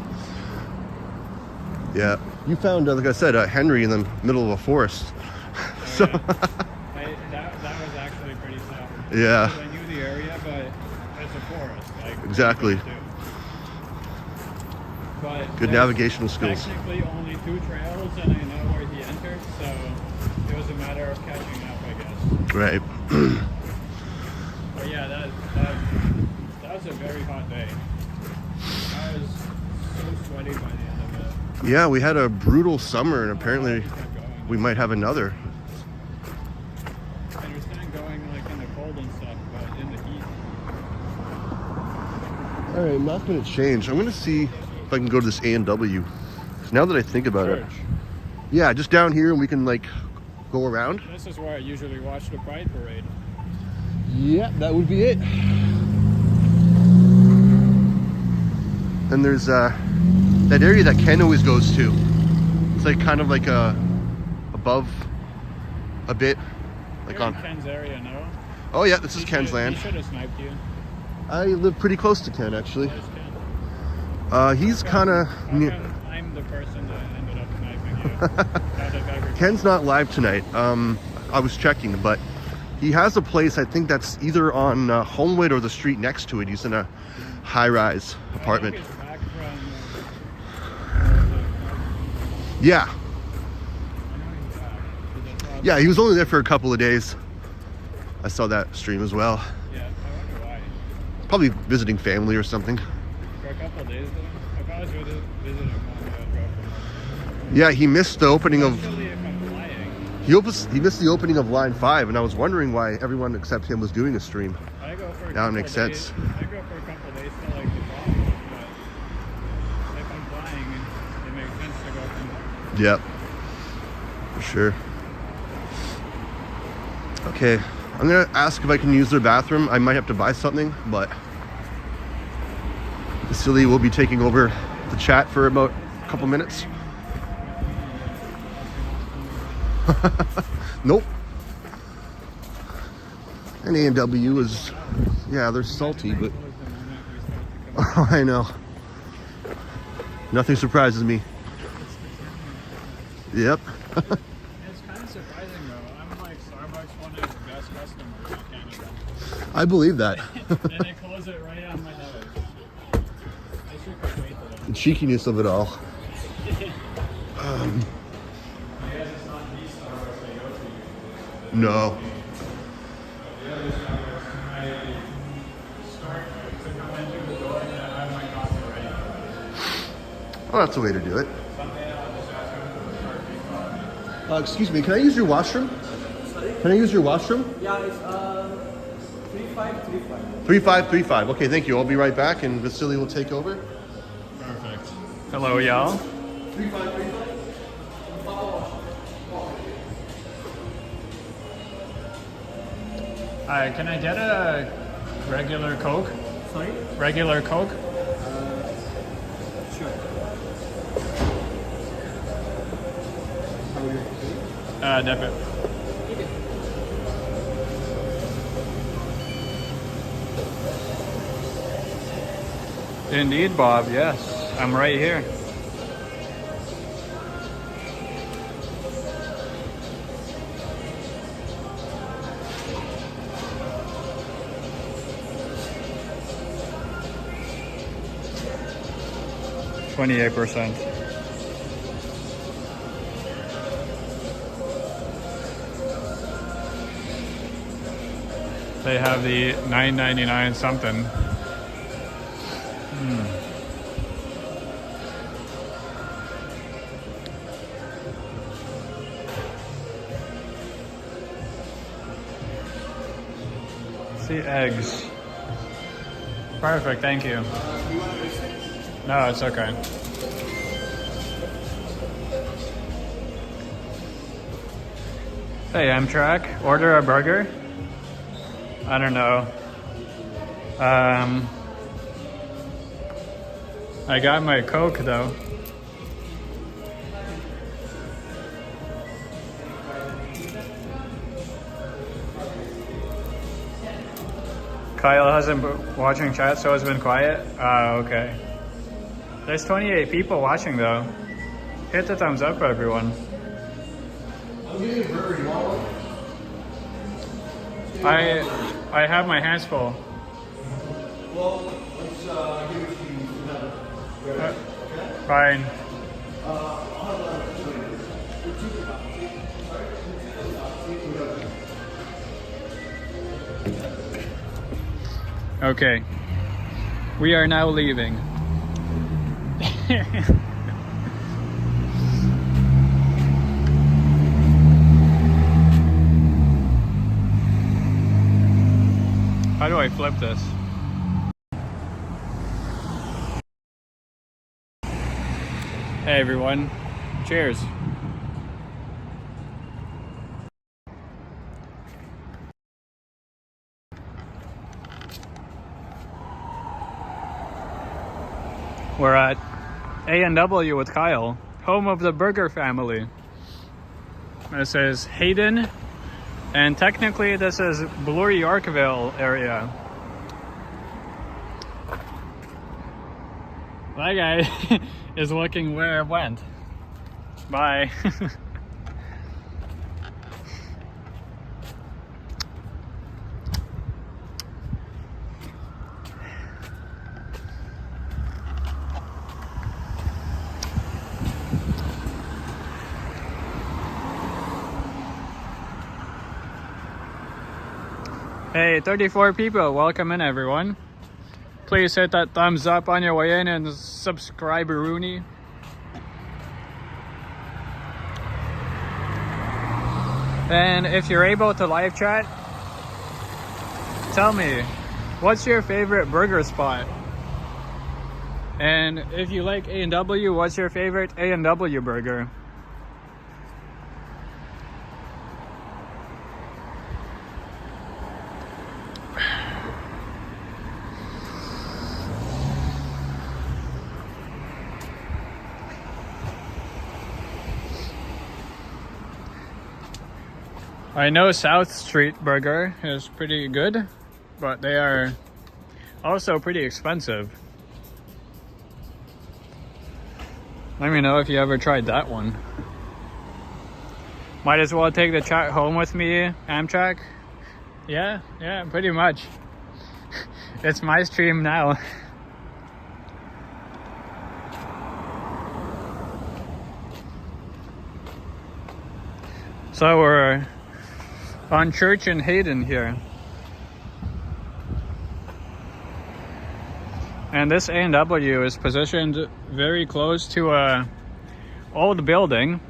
yeah. You found, like I said, Henry in the middle of a forest. Oh, So, yeah. That was actually pretty tough. yeah. Because I knew the area, but it's a forest. Like, Exactly. But Good there's navigational skills. Technically only 2 trails, and I know where he entered, so it was a matter of catching up, I guess. Right. But yeah, that was a very hot day. I was so sweaty by the end of it. Yeah, we had a brutal summer, and apparently I just kept going. we might have another. I understand going like in the cold and stuff, but in the heat. All right, last minute change. I'm gonna see if I can go to this A&W. Now that I think about it, Church. yeah, just down here, and we can like go around. This is where I usually watch the Pride Parade. Yeah, that would be it. And there's that area that Ken always goes to. It's like kind of like above a bit, like You're in on. Ken's area, no? Oh yeah, this is Ken's land. He should have sniped you. I live pretty close to Ken actually. Where's Ken? He's kind of. How come I'm the person that ended up sniping you? Out of everybody? Ken's not live tonight. I was checking, but he has a place. I think that's either on Homewood or the street next to it. He's in a high-rise apartment. I think it's back from, Yeah, I know he's back. 'Cause I saw yeah. He was only there for a couple of days. I saw that stream as well. Yeah, I wonder why. Probably visiting family or something. For a couple of days, though. If I was visiting one, I would go for Yeah, he missed the opening of. Especially if I'm flying. He missed the opening of Line 5, and I was wondering why everyone except him was doing a stream. I go for a Now it couple makes of sense. days. I go for a couple of days to like the bomb, but if I'm flying, it makes sense to go from there. Yep, for sure. Okay, I'm gonna ask if I can use their bathroom. I might have to buy something, but Vasili will be taking over the chat for about a couple minutes. Nope. And A&W is, yeah, they're salty, but I know. Nothing surprises me. Yep. It's kind of surprising though. I'm like Starbucks, one of the best customers in Canada. I believe that. And they close it right on my nose. I should quite wait for The cheekiness of it all. I guess it's not the Starbucks I go to. No. The other Starbucks, I start to come into the door and I have my coffee ready. Well, that's the way to do it. Something I'll just ask them to start being coffee. Excuse me, can I use your washroom? Sorry? Can I use your washroom? Yeah, it's 3535. 3535. Okay, thank you. I'll be right back and Vasili will take over. Perfect. Hello, y'all. 3535. Hi, can I get a regular Coke? Sorry? Regular Coke? Sure. Debit. Indeed, Bob. Yes, I'm right here. %. They have the $9.99 something. See eggs. Perfect, thank you. No, it's okay. Hey, Amtrak, order a burger? I don't know. I got my Coke though. Kyle hasn't been watching chat, so it's been quiet? Okay. There's 28 people watching though. Hit the thumbs up, everyone. I'm getting a burger. You want one? I have my hands full. Well, let's give it to you. Fine. Okay. We are now leaving. How do I flip this? Hey everyone, cheers. We're at A&W with Kyle, home of the Burger family. This is Hayden, and technically this is Bloor Yorkville area. That guy is looking where it went. Bye. Hey, 34 people, welcome in everyone. Please hit that thumbs up on your way in and subscribe, Rooney. And if you're able to live chat, tell me, what's your favorite burger spot? And if you like A&W, what's your favorite A&W burger? I know South Street Burger is pretty good, but they are also pretty expensive. Let me know if you ever tried that one. Might as well take the chat home with me, Amtrak. Yeah, pretty much. It's my stream now. So we're on Church and Hayden here. And this A&W is positioned very close to a old building,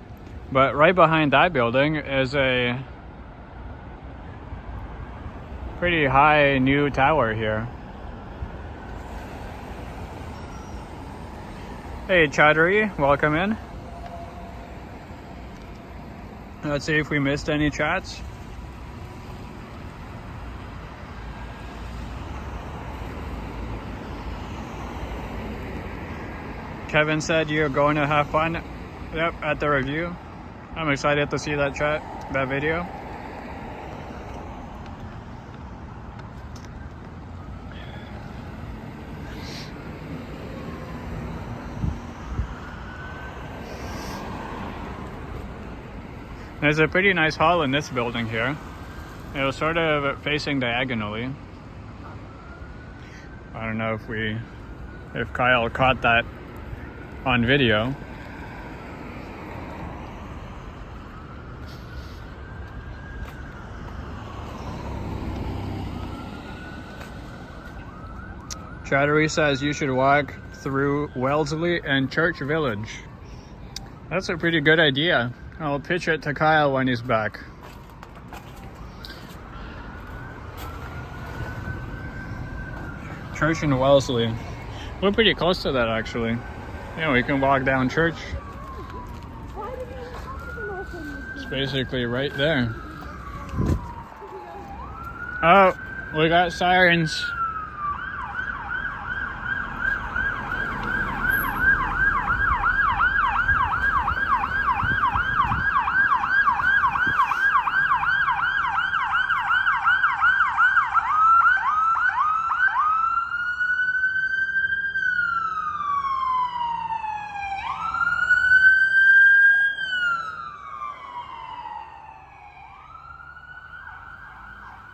but right behind that building is a pretty high new tower here. Hey Chaudhary, welcome in. Let's see if we missed any chats. Kevin said you're going to have fun. Yep, at the review. I'm excited to see that chat, that video. There's a pretty nice hall in this building here. It was sort of facing diagonally. I don't know if Kyle caught that on video. Chattery says you should walk through Wellesley and Church Village. That's a pretty good idea. I'll pitch it to Kyle when he's back. Church in Wellesley. We're pretty close to that actually. Yeah, we can walk down Church. It's basically right there. Oh, we got sirens.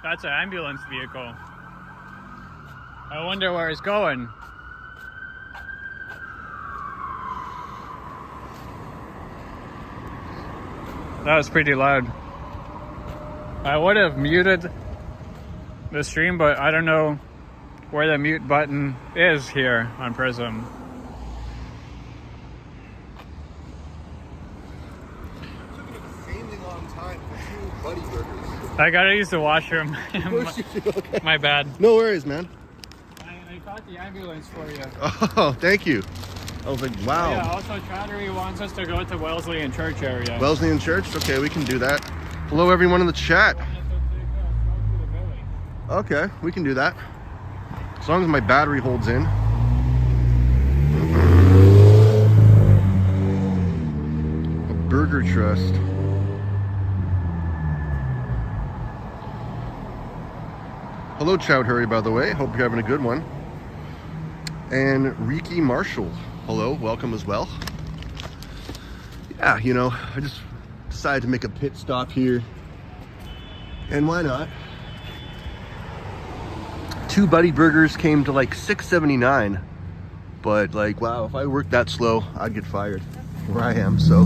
That's an ambulance vehicle. I wonder where it's going. That was pretty loud. I would have muted the stream, but I don't know where the mute button is here on Prism. I gotta use the washroom. Okay. My bad. No worries, man. I caught the ambulance for you. Oh, thank you. I was like, wow. Yeah, also Chaudhary wants us to go to Wellesley and Church area. Wellesley and Church? Okay, we can do that. Hello, everyone in the chat. Okay, we can do that. As long as my battery holds in. A burger trust. Hello, Chowdhury, by the way. Hope you're having a good one. And Riki Marshall. Hello, welcome as well. Yeah, you know, I just decided to make a pit stop here. And why not? 2 Buddy Burgers came to like $6.79. But like, wow, if I worked that slow, I'd get fired where I am, so.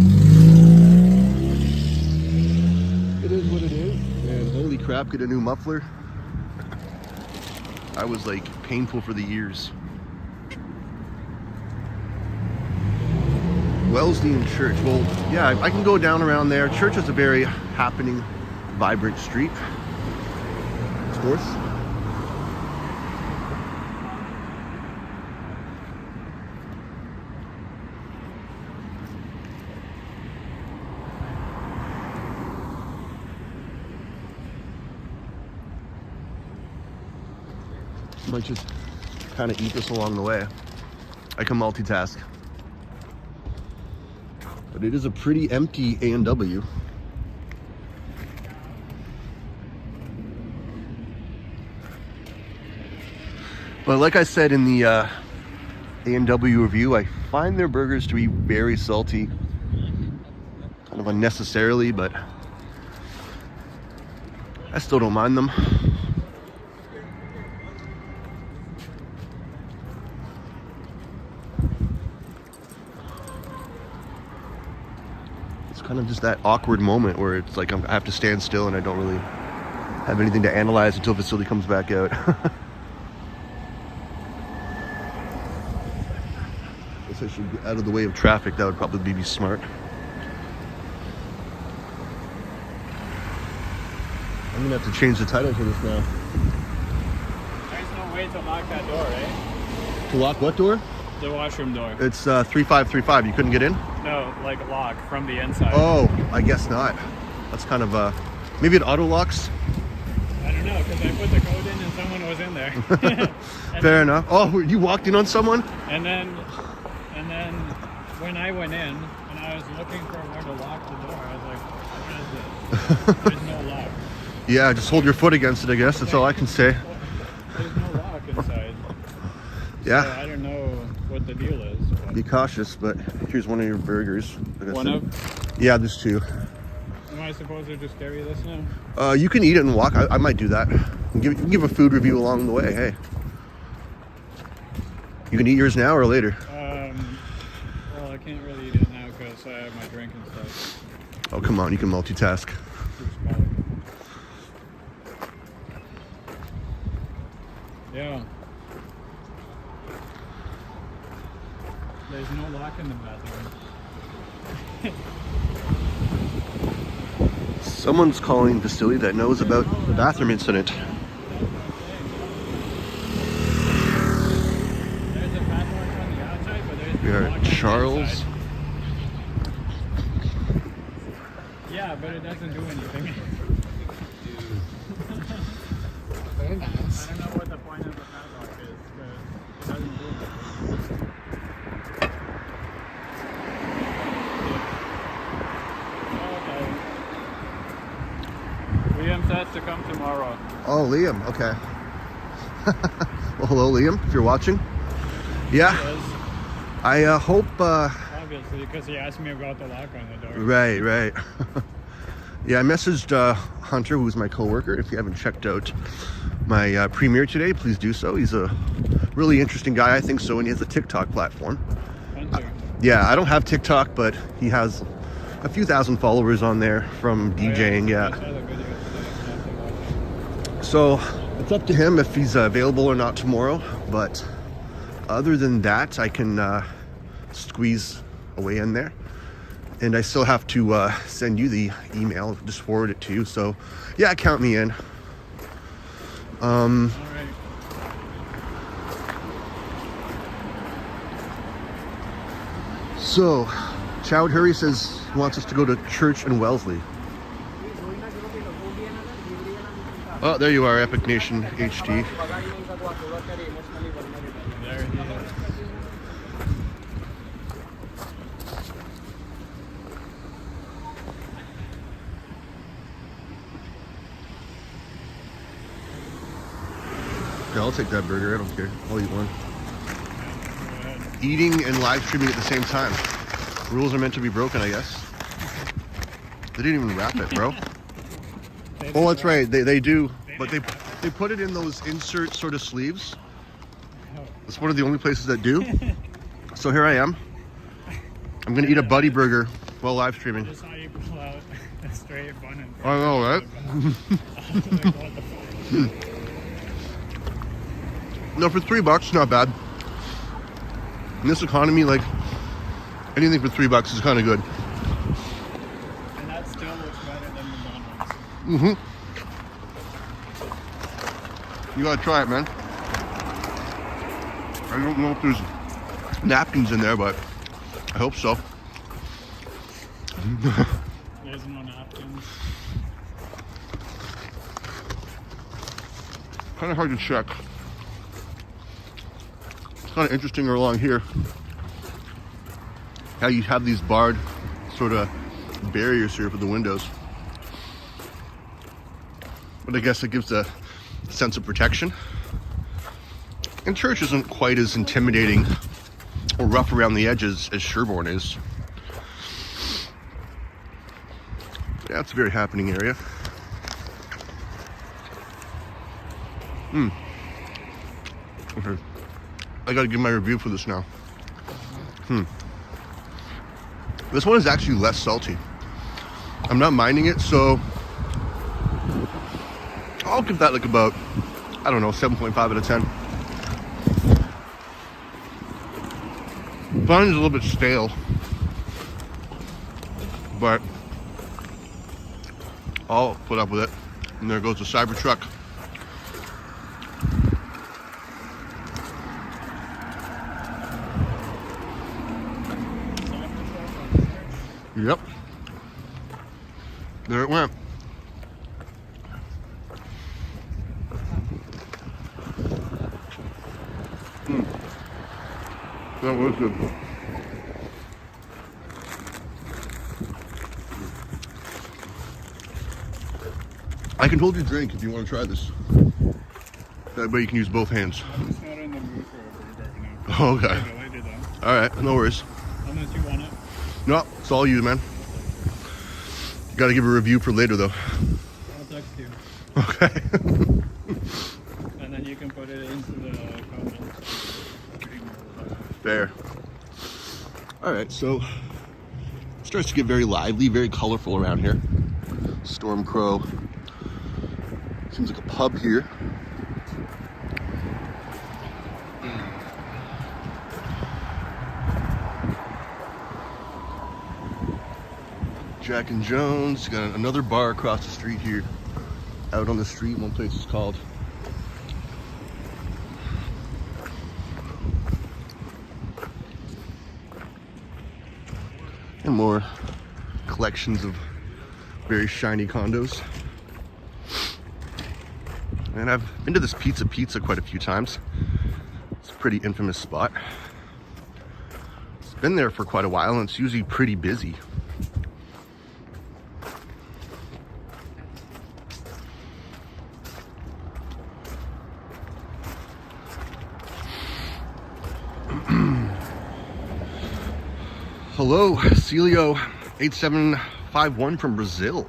It is what it is. And holy crap, get a new muffler. I was like painful for the ears. Wellesley and Church. Well, yeah, I can go down around there. Church is a very happening, vibrant street. Of course. Might just kind of eat this along the way. I can multitask. But it is a pretty empty A&W. But like I said in the A&W review. I find their burgers to be very salty, kind of unnecessarily, but I still don't mind them. It's kind of just that awkward moment where it's like I have to stand still and I don't really have anything to analyze until Vasili comes back out. I should get out of the way of traffic. That would probably be smart. I'm gonna have to change the title for this now. There's no way to lock that door, eh? To lock what door? The washroom door. It's 3535. You couldn't get in? No, like lock from the inside. Oh, I guess not. That's kind of maybe it auto locks. I don't know, because I put the code in and someone was in there. Fair enough. Oh, you walked in on someone? And then when I went in and I was looking for where to lock the door, I was like, what is this? There's no lock. Yeah, just hold your foot against it, I guess. That's all I can say. There's no lock inside. Yeah. So I don't know what the deal is. But Be cautious, but here's one of your burgers. Like I one said. of? Yeah, there's two. Am I supposed to just carry this now? You can eat it and walk. I might do that. Give a food review along the way. Hey. You can eat yours now or later? Well, I can't really eat it now because I have my drink and stuff. Oh, come on. You can multitask. Too small. Yeah. There's no lock in the bathroom. Someone's calling Vasili that knows about the bathroom incident. There's a padlock on the outside, but there's We no are lock at on the Charles. inside. Yeah, but it doesn't do anything. Very nice. I don't know what the point of the padlock is, because it doesn't do anything. Okay. Liam says to come tomorrow. Oh, Liam. Okay. Well, hello, Liam, if you're watching. Yeah, Yes, I hope... obviously, because he asked me about the lock on the door. Right. Yeah, I messaged Hunter, who's my coworker. If you haven't checked out my premiere today, please do so. He's a really interesting guy, I think so, and he has a TikTok platform. Hunter. Yeah, I don't have TikTok, but he has a few thousand followers on there from DJing. I Yeah. saw the video today. I have to watch it. So it's up to him if he's available or not tomorrow. But other than that, I can squeeze away in there. And I still have to send you the email, just forward it to you. So yeah, count me in. All right. So Chowd Hurry says he wants us to go to church in Wellesley. Oh, there you are, Epic Nation HD. There he is. Yeah, I'll take that burger. I don't care. I'll eat one. Go ahead. Eating and live streaming at the same time. Rules are meant to be broken, I guess. They didn't even wrap it, bro. Oh, that's right. They do, but they put it in those insert sort of sleeves. It's one of the only places that do. So here I am. I'm gonna eat a buddy burger while live streaming. Just how you pull out a straight bun and I know, right? like, what the fuck? No, for $3, not bad. In this economy, like anything for $3 is kind of good. And that still looks better than McDonald's. Mm-hmm. You gotta try it, man. I don't know if there's napkins in there, but I hope so. There's no napkins. Kind of hard to check. It's kind of interesting along here how you have these barred sort of barriers here for the windows. But I guess it gives a sense of protection. And church isn't quite as intimidating or rough around the edges as Sherborne is. Yeah, it's a very happening area. Okay. I gotta give my review for this now. This one is actually less salty. I'm not minding it, so I'll give that like about, I don't know, 7.5 out of 10. Bun is a little bit stale, but I'll put up with it. And there goes the Cybertruck. Yep. There it went. That was good. I can hold your drink if you want to try this. That way you can use both hands. I'm just not in the mood for a burger now. Oh, okay. I do that. Alright, no worries. Unless you want it. No, it's all you, man. You gotta give a review for later, though. I'll text you. Okay. And then you can put it into the comments. Fair. Alright, so it starts to get very lively, very colorful around here. Storm Crow. Seems like a pub here. Jack and Jones. Got another bar across the street here. Out on the street, one place is called. And more collections of very shiny condos. And I've been to this Pizza quite a few times. It's a pretty infamous spot. It's been there for quite a while and it's usually pretty busy. Hello, Celio 8751 from Brazil.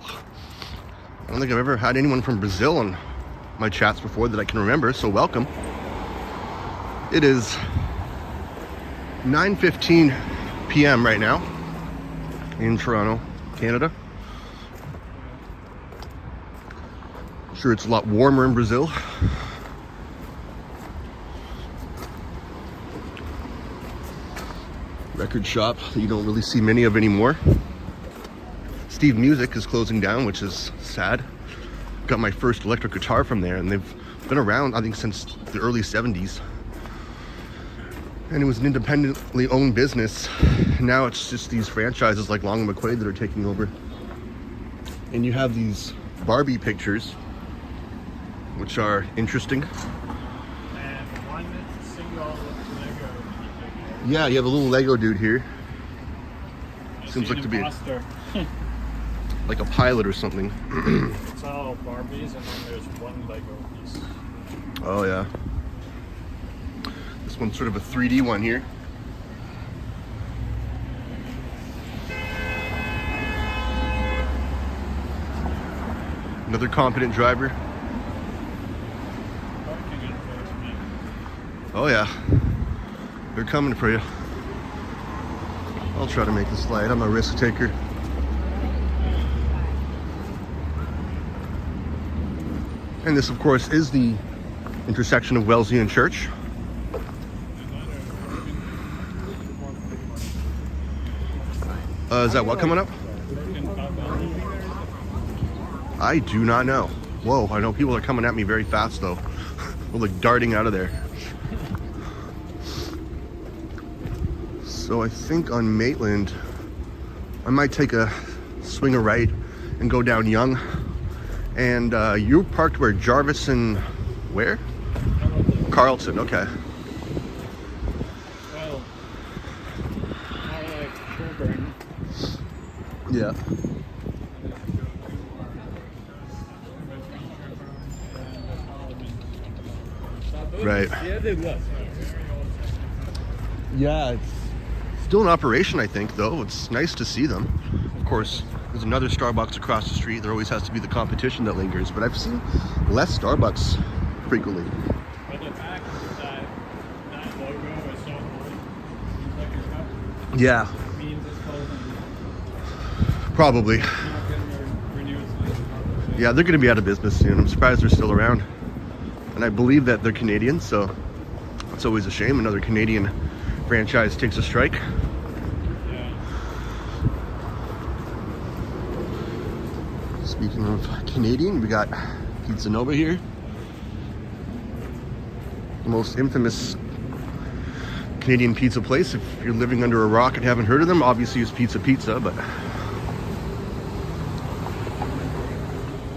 I don't think I've ever had anyone from Brazil on my chats before that I can remember, so welcome. It is 9:15 p.m. right now in Toronto, Canada. I'm sure it's a lot warmer in Brazil. Record shop that you don't really see many of anymore. Steve Music is closing down, which is sad. Got my first electric guitar from there, and they've been around, I think, since the early 70s. And it was an independently owned business. Now it's just these franchises like Long and McQuaid that are taking over. And you have these Barbie pictures, which are interesting. And one single Lego. Yeah, you have a little Lego dude here. I Seems see like an to be imposter. like a pilot or something. It's all Barbies, and then there's one Lego piece. Oh yeah. This one's sort of a 3D one here. Another competent driver. Parking enforcement. Oh yeah. They're coming for you. I'll try to make this light. I'm a risk taker. And this, of course, is the intersection of Wesleyan Church. Is that what coming up? I do not know. Whoa, I know people are coming at me very fast though. We're like darting out of there. So I think on Maitland, I might take a swing a right and go down Yonge. And you parked where? Jarvis and where? Carlton, okay. Well, I like Sherborne. Yeah. Right. Yeah, it's still in operation, I think, though. It's nice to see them. Of course, there's another Starbucks across the street. There always has to be the competition that lingers, but I've seen less Starbucks frequently. But the fact that that logo is so old, like your cup, Yeah, means it's closing. probably. Not getting renewed. Yeah, they're going to be out of business soon. I'm surprised they're still around. And I believe that they're Canadian, so it's always a shame. Another Canadian franchise takes a strike. Yeah. Speaking of Canadian, we got Pizza Nova here. The most infamous Canadian pizza place. If you're living under a rock and haven't heard of them, obviously it's Pizza Pizza, but...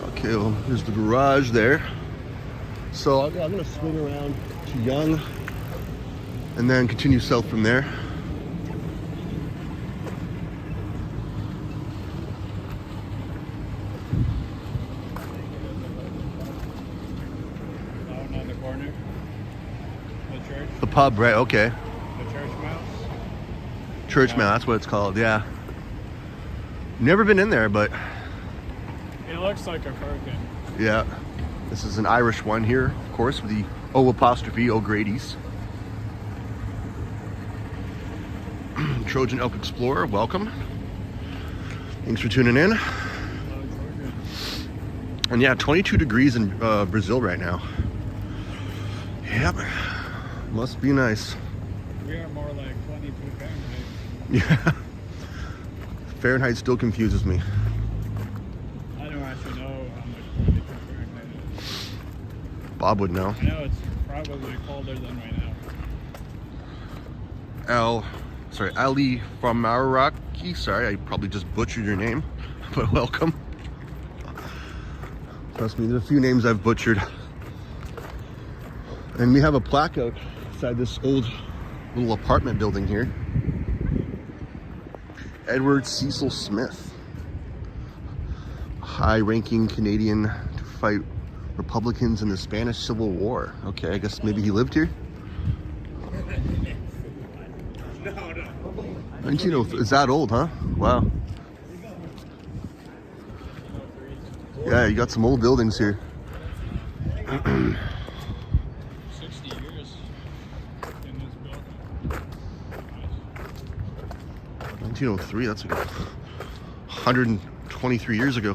Okay, well, there's the garage there. So I'm going to swing around to Yonge and then continue south from there. Down on the corner. The church. The pub, right? Okay. The church mouse. Church Mouse, that's what it's called, yeah. Never been in there, but It looks like a Firkin. yeah. This is an Irish one here, of course, with the O'Grady's. Trojan Elk Explorer, welcome. Thanks for tuning in. And yeah, 22 degrees in Brazil right now. Yep. Must be nice. We are more like 22 Fahrenheit. Yeah. Fahrenheit still confuses me. I don't actually know how much 22 Fahrenheit is. Bob would know. I know it's probably colder than right now. Ali from Maraki. Sorry, I probably just butchered your name, but welcome. Trust me, there's a few names I've butchered. And we have a plaque outside this old little apartment building here. Edward Cecil Smith, high-ranking Canadian to fight Republicans in the Spanish Civil War. Okay, I guess maybe he lived here. 1903, is that old, huh? Wow. Yeah, you got some old buildings here. 60 years in this building. 1903, that's like 123 years ago.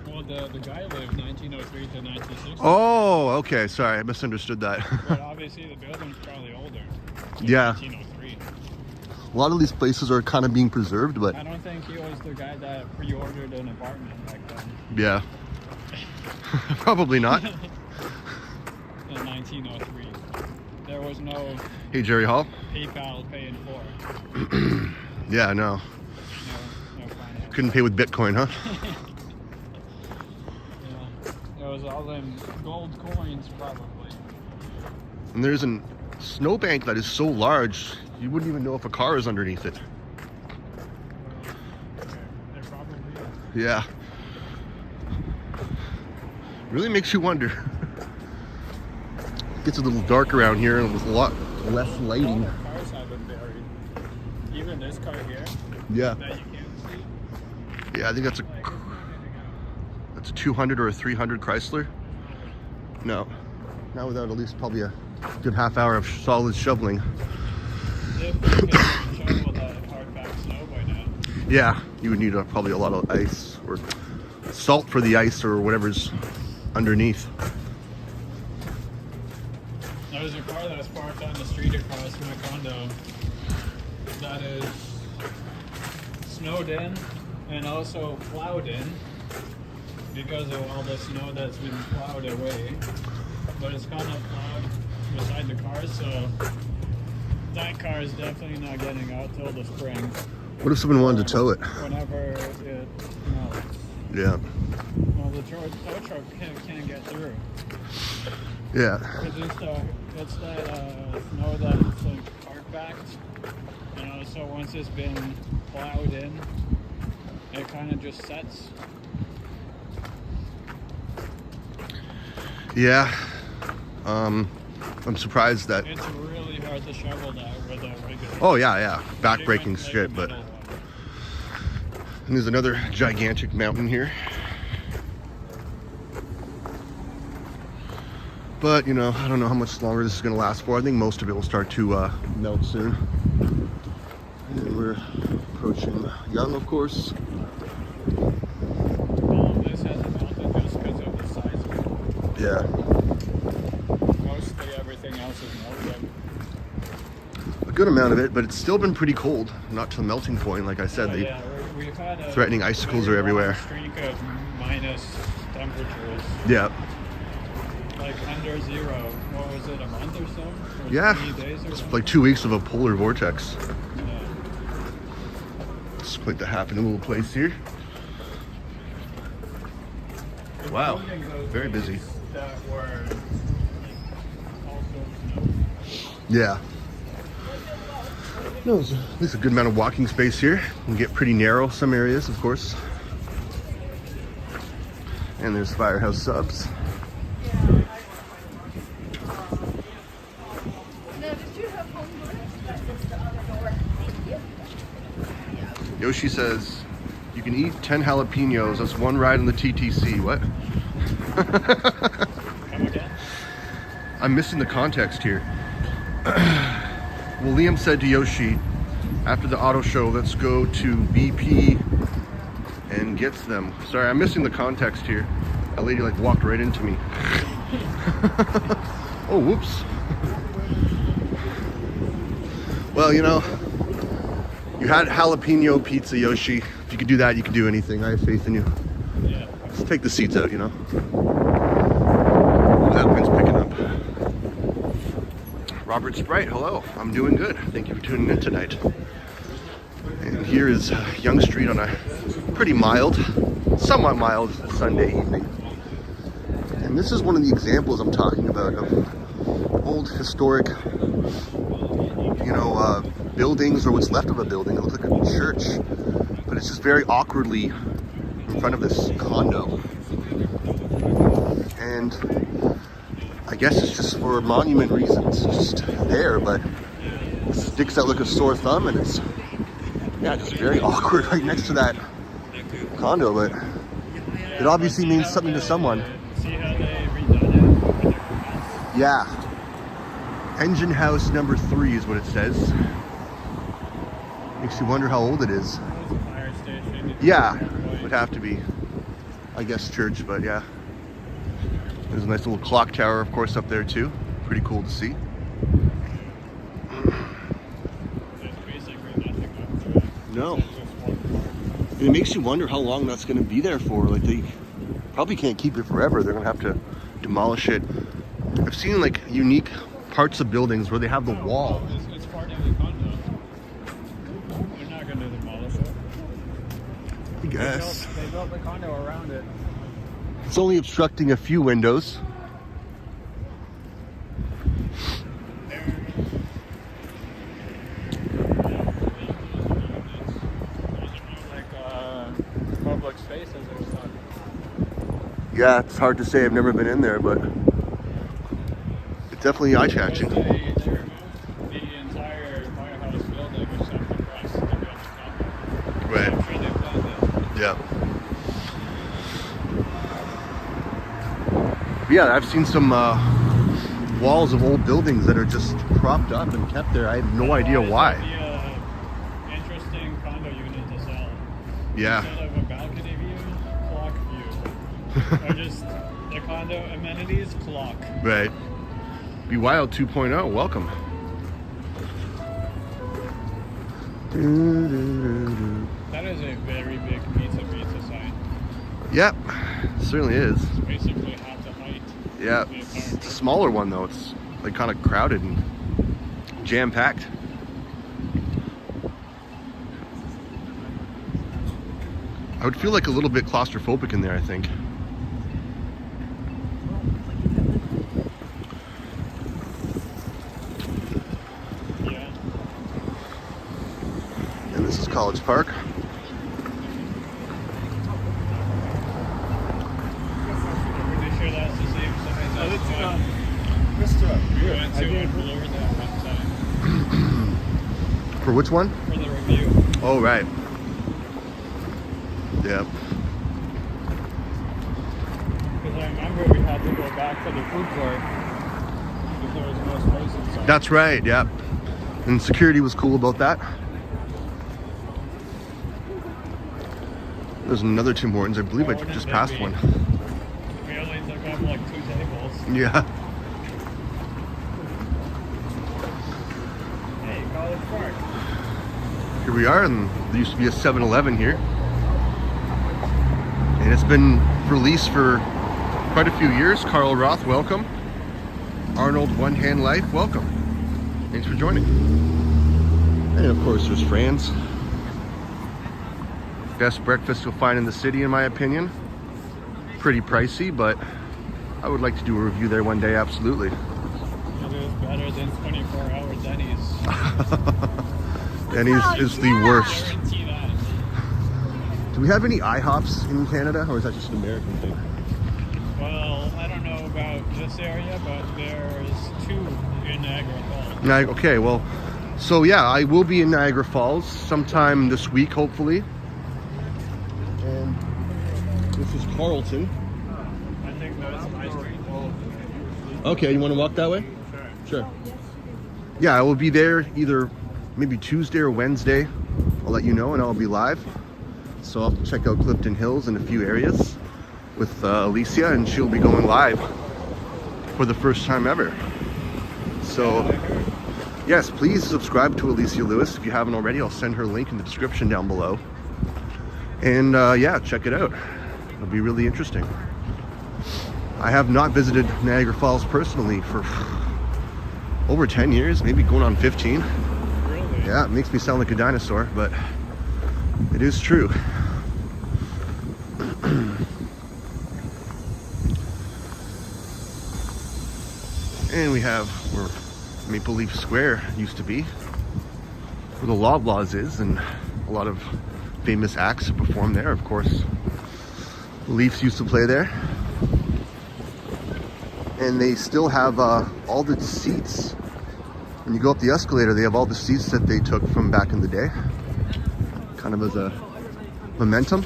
Well, the guy lived 1903 to 1960. Oh, okay, sorry, I misunderstood that. But obviously the building's probably older. Like Yeah. 1903. A lot of these places are kind of being preserved, but I don't think he was the guy that pre-ordered an apartment back then. yeah. Probably not. In 1903. There was no Hey, Jerry Hall. PayPal pay in full. Yeah, no. No finance. Couldn't pay with Bitcoin, huh? Yeah. It was all them gold coins probably. And there's a snowbank that is so large, you wouldn't even know if a car is underneath it. There probably is. Yeah. Really makes you wonder. Gets a little dark around here and with a lot less All lighting. the cars have been buried. Even this car here Yeah. that you can't see. Yeah, I think that's a 200 or a 300 Chrysler. No. Not without at least probably a good half hour of solid shoveling. If you can shovel that hardback snow by now. Yeah, you would need probably a lot of ice or salt for the ice or whatever's underneath. There's a car that's parked on the street across my condo that is snowed in and also plowed in because of all the snow that's been plowed away. But it's kind of plowed beside the car, so that car is definitely not getting out till the spring. What if someone wanted to tow it? Whenever it melts. Yeah. Well, the tow truck can't get through. Yeah. It's that snow that's like park-backed. You know, so once it's been plowed in, it kind of just sets. Yeah. I'm surprised that. It's really hard to shovel that with the regular. Oh yeah, She back-breaking went, like, shit. the But middle one. and there's another gigantic mountain here. But you know, I don't know how much longer this is going to last for. I think most of it will start to melt soon. And we're approaching Young, of course. All of this hasn't melted just because of the size of it. Yeah, Mostly everything else is melted. a good amount of it, but it's still been pretty cold. Not to the melting point, like I said. But They yeah, we've had a threatening icicles are very everywhere. long streak of minus temperatures, Yeah, like under zero. What was it, a month or so? Or yeah. 3 days or It's something? like 2 weeks of a polar vortex. Yeah. It's quite the happening little place here. Wow, Including those very days busy. That were also snow. Yeah. No, there's a good amount of walking space here. You can get pretty narrow some areas, of course. And there's Firehouse Subs. Yoshi says, you can eat 10 jalapenos. That's one ride in the TTC. What? Come again? I'm missing the context here. Well, Liam said to Yoshi, after the auto show, let's go to BP and get them. Sorry, I'm missing the context here. A lady like walked right into me. Oh, whoops. Well, you know, you had jalapeno pizza, Yoshi. If you could do that, you could do anything. I have faith in you. Yeah. Let's take the seats out, you know. That wind's picking up. Robert Sprite, hello. I'm doing good. Thank you for tuning in tonight. And here is Young Street on a pretty mild, somewhat mild Sunday evening. And this is one of the examples I'm talking about of old historic, you know, buildings or what's left of a building. It looks like a church, but it's just very awkwardly in front of this condo. And I guess it's just for monument reasons, it's just there, but it sticks out like a sore thumb, and it's, yeah, just very awkward right next to that condo, but it obviously means something to someone. See how they redone it with their house? Yeah. Engine house number 3 is what it says. Makes you wonder how old it is. There's a fire station. Yeah, would have to be, I guess, church, but yeah. There's a nice little clock tower, of course, up there too. Pretty cool to see. There's basically nothing up to it. No. It's just one part. And it makes you wonder how long that's going to be there for. Like, they probably can't keep it forever. They're going to have to demolish it. I've seen like unique parts of buildings where they have the wall. It's part of the condo. They're not going to demolish it. I guess. They built the condo around it. It's only obstructing a few windows. Public spaces or stuff. Yeah, it's hard to say. I've never been in there, but it's definitely eye-catching. The entire firehouse building is set across the condo. Right. I'm sure they planned it. Yeah. But yeah, I've seen some walls of old buildings that are just propped up and kept there. I have no idea why. It'd be an interesting condo unit to sell. Yeah. Instead of a balcony view, clock view. Or just the condo amenities, clock. Right. Be Wild 2.0, welcome. That is a very big pizza sign. Yep, it certainly is. It's basically half the height. Yeah, of the entire it's a smaller one though. It's like kind of crowded and jam-packed. I would feel like a little bit claustrophobic in there, I think. Yeah. And this is College Park. Pretty sure that's the same size as it's one. Mr. We went to and blew that one time. For which one? For the review. Oh, right. Yep. Because I remember we had to go back to the food court because there was no space inside. That's right, yep. And security was cool about that. There's another Tim Hortons. I believe I just passed one. We only took up like 2 tables. Yeah. Hey, College Park. Here we are, and there used to be a 7-Eleven here. And it's been for lease for quite a few years. Carl Roth, welcome. Arnold One Hand Life, welcome. Thanks for joining. And of course, there's Fran's. Best breakfast you'll find in the city, in my opinion. Pretty pricey, but I would like to do a review there one day, absolutely. It is better than 24-hour Denny's. Denny's is the worst. Guarantee that. Do we have any IHOPs in Canada, or is that just an American thing? Well, I don't know about this area, but there's 2 in Niagara Falls. Okay, well, so yeah, I will be in Niagara Falls sometime this week, hopefully. And this is Carlton. I think that's my street. Okay, you want to walk that way? Sure. Sure. Yeah, I will be there either maybe Tuesday or Wednesday. I'll let you know, and I'll be live. So I'll check out Clifton Hills in a few areas with Alicia, and she'll be going live for the first time ever. So yes, please subscribe to Alicia Lewis if you haven't already. I'll send her a link in the description down below. And yeah, check it out. It'll be really interesting. I have not visited Niagara Falls personally for over 10 years, maybe going on 15. Really? Yeah, it makes me sound like a dinosaur, but it is true. And we have where Maple Leaf Square used to be, where the Loblaws is, and a lot of famous acts have performed there. Of course, the Leafs used to play there. And they still have all the seats. When you go up the escalator, they have all the seats that they took from back in the day, kind of as a momentum.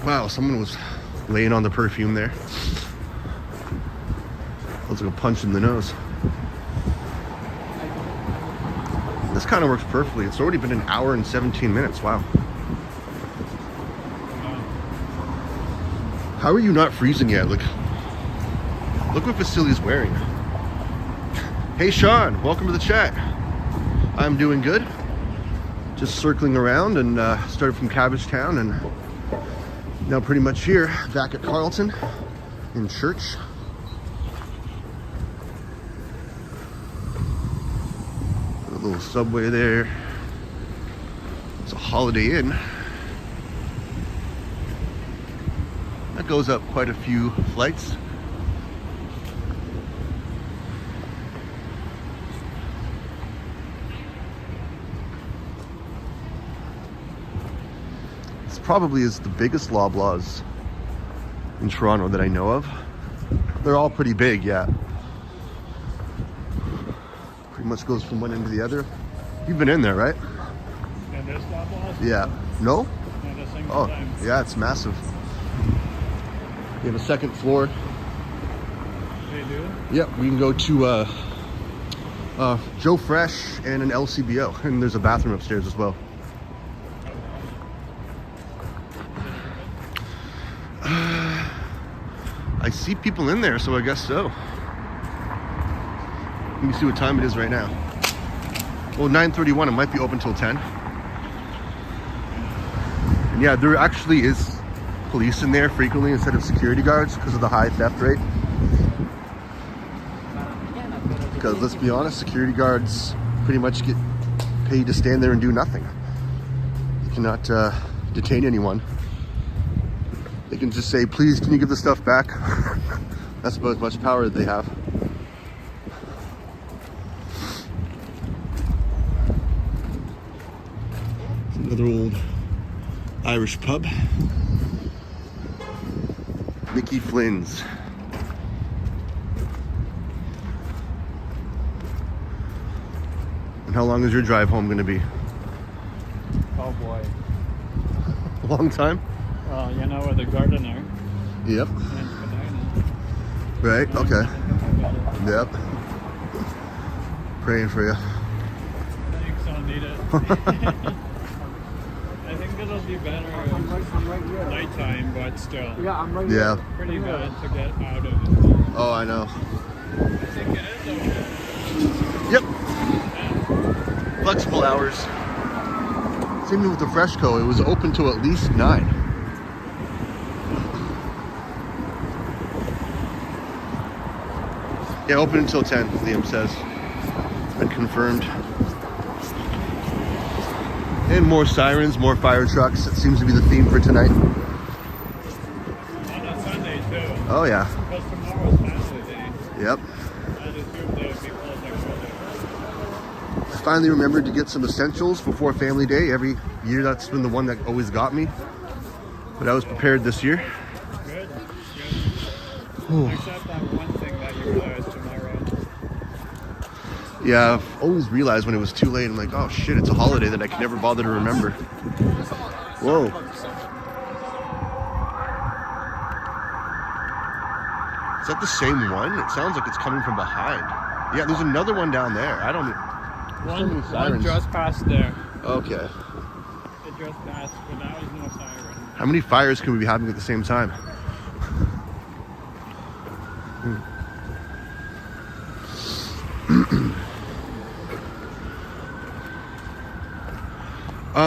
Wow, someone was laying on the perfume there. That was like a punch in the nose. This kind of works perfectly. It's already been an hour and 17 minutes. Wow. How are you not freezing yet? Look what Vasili's wearing. Hey Sean, welcome to the chat. I'm doing good. Just circling around, and started from Cabbage Town, and now pretty much here, back at Carlton in church. A little subway there. It's a Holiday Inn. That goes up quite a few flights. This probably is the biggest Loblaws in Toronto that I know of. They're all pretty big, yeah. Pretty much goes from one end to the other. You've been in there, right? And there's Loblaws? Yeah. No? Not a single Oh, time. yeah, it's massive. You have a second floor. They do? Yep, we can go to Joe Fresh and an LCBO, and there's a bathroom upstairs as well. I see people in there, so I guess so. Let me see what time it is right now. Well, 9:31. It might be open till 10. And yeah, there actually is police in there frequently instead of security guards because of the high theft rate. Because let's be honest, security guards pretty much get paid to stand there and do nothing. You cannot detain anyone. They can just say, please, can you give the stuff back? That's about as much power that they have. It's another old Irish pub. Mickey Flynn's. And how long is your drive home going to be? Oh boy. A long time? Well, you know, with the gardener Yep. and banana. Right, okay. Yep. Praying for you. Thanks, I'll need it. I think it'll be better I'm right here. nighttime, but still. Yeah, I'm right Yeah. here. Pretty bad to get out of it. Oh, I know. I think it is okay. Yep. Flexible hours. Same with the Freshco. It was open till at least 9. Yeah, open until 10, Liam says. It's been confirmed. And more sirens, more fire trucks. It seems to be the theme for tonight. On a Sunday, too. Oh, yeah. Because tomorrow's Family Day. Yep. I assume they would be closed next Sunday. I finally remembered to get some essentials before Family Day. Every year, that's been the one that always got me. But I was prepared this year. Good. Whew. Except that one thing that you realize tomorrow. Yeah, I've always realized when it was too late, I'm like, oh shit, it's a holiday that I can never bother to remember. Whoa. Is that the same one? It sounds like it's coming from behind. Yeah, there's another one down there. I don't... There's so many One sirens. just passed there. Okay. It just passed, but now there's no siren. How many fires can we be having at the same time?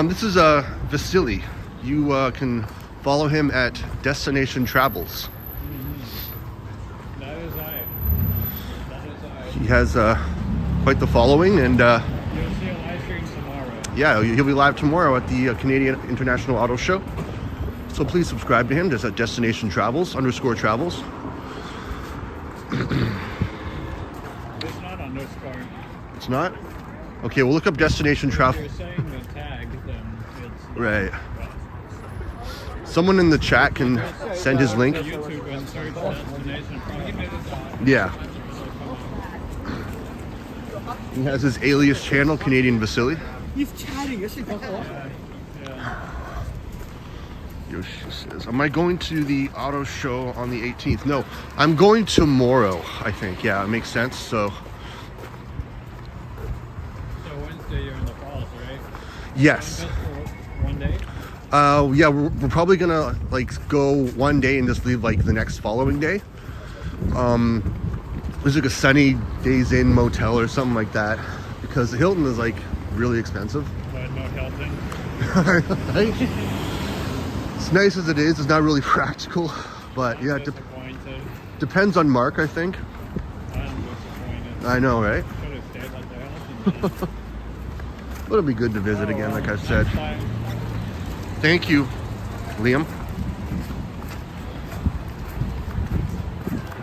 This is Vasili. You can follow him at Destination Travels. That is I. That is I. He has quite the following, and You'll see a live stream tomorrow. yeah, he'll be live tomorrow at the Canadian International Auto Show. So please subscribe to him, just at Destination Travels _travels. It's not underscore. It's not? Okay, we'll look up Destination If Travel. you're saying the tag, then it's Right. Someone in the chat can send his link. YouTube and search Destination Travels. Yeah. He has his alias channel, Canadian Vasili. He's chatting. This is Yeah. Yoshi says, am I going to the auto show on the 18th? No, I'm going tomorrow, I think. Yeah, it makes sense. So, So Wednesday you're in the falls, right? yes. Just for one day? Yeah, we're probably gonna like go one day and just leave like the next following day. There's like a Sunny Days Inn motel or something like that, because the Hilton is like really expensive. But no Hilton. Right? As nice as it is, it's not really practical. But yeah, it Disappointed. depends on Mark, I think. I'm disappointed. I know, right? Should have stayed at the Hilton. But it'll be good to visit again, like I said. Next time. Thank you, Liam.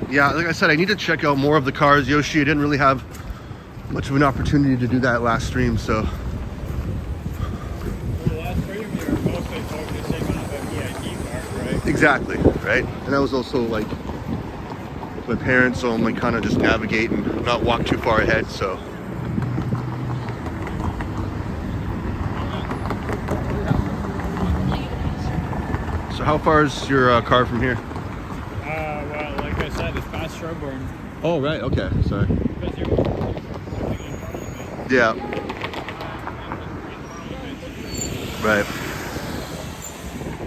Yeah, like I said, I need to check out more of the cars. Yoshi, I didn't really have much of an opportunity to do that last stream, so. For the last stream, you were mostly focusing on the VIP part, right? Exactly, right? And I was also like with my parents, so I'm like kind of just navigate and not walk too far ahead, so. So how far is your car from here? Well, like I said, it's past Sherbourne. Oh, right, okay, sorry. Because you're sitting in front of me. Yeah, right.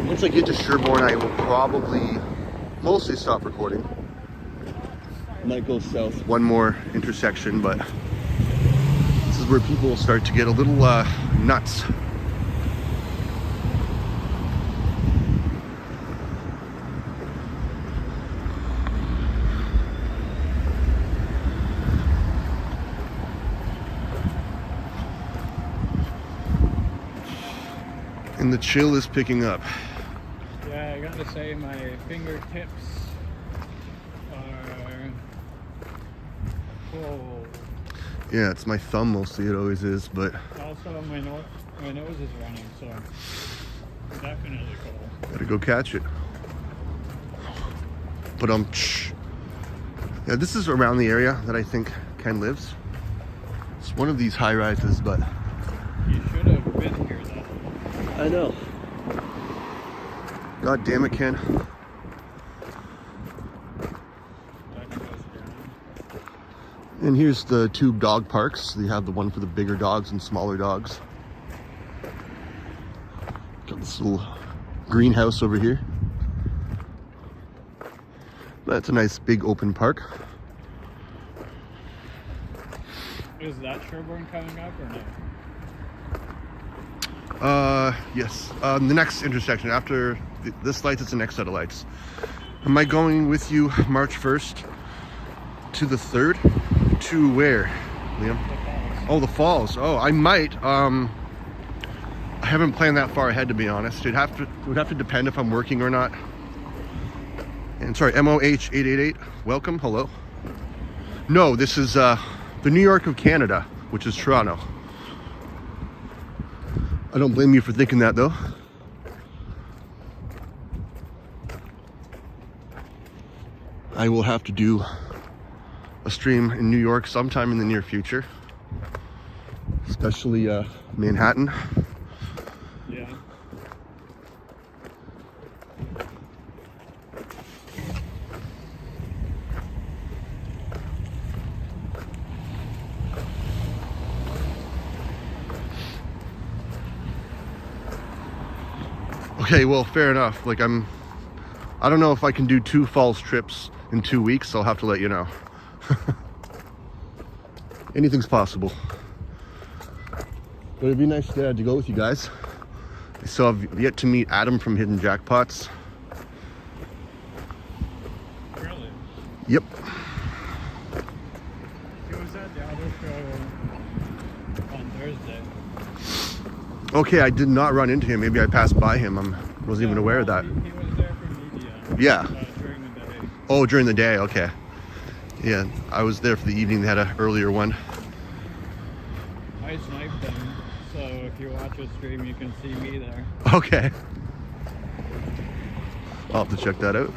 Once I get to Sherbourne, I will probably mostly stop recording. Might go south one more intersection, but this is where people start to get a little nuts. And the chill is picking up. Yeah, I gotta say my fingertips are cold. Yeah, it's my thumb mostly, it always is, but Also, my nose is running, so definitely cold. gotta go catch it. But yeah, this is around the area that I think Ken lives. It's one of these high rises, but You should have been here then. I know. God damn it, Ken. That goes down. And here's the two dog parks. They have the one for the bigger dogs and smaller dogs. Got this little greenhouse over here. That's a nice big open park. Is that Sherborne coming up or no? Yes. The next intersection after this light, it's the next set of lights. Am I going with you March 1st to the 3rd? To where, Liam? The falls. Oh, the falls. Oh, I might. I haven't planned that far ahead, to be honest. It would have to depend if I'm working or not. And sorry, MOH888. Welcome. Hello. No, this is the New York of Canada, which is Toronto. I don't blame you for thinking that, though. I will have to do a stream in New York sometime in the near future, especially Manhattan. Yeah. Okay, well, fair enough. Like I don't know if I can do 2 falls trips in 2 weeks. So I'll have to let you know. Anything's possible. But it'd be nice to go with you guys. I still have yet to meet Adam from Hidden Jackpots. Really? Yep. He was at the other show on Thursday. Okay, I did not run into him. Maybe I passed by him. I wasn't even aware of that. He was there for media. Yeah. During the day. Oh, during the day. Okay. Yeah, I was there for the evening. They had an earlier one. I sniped them, so if you watch a stream, you can see me there. Okay. I'll have to check that out.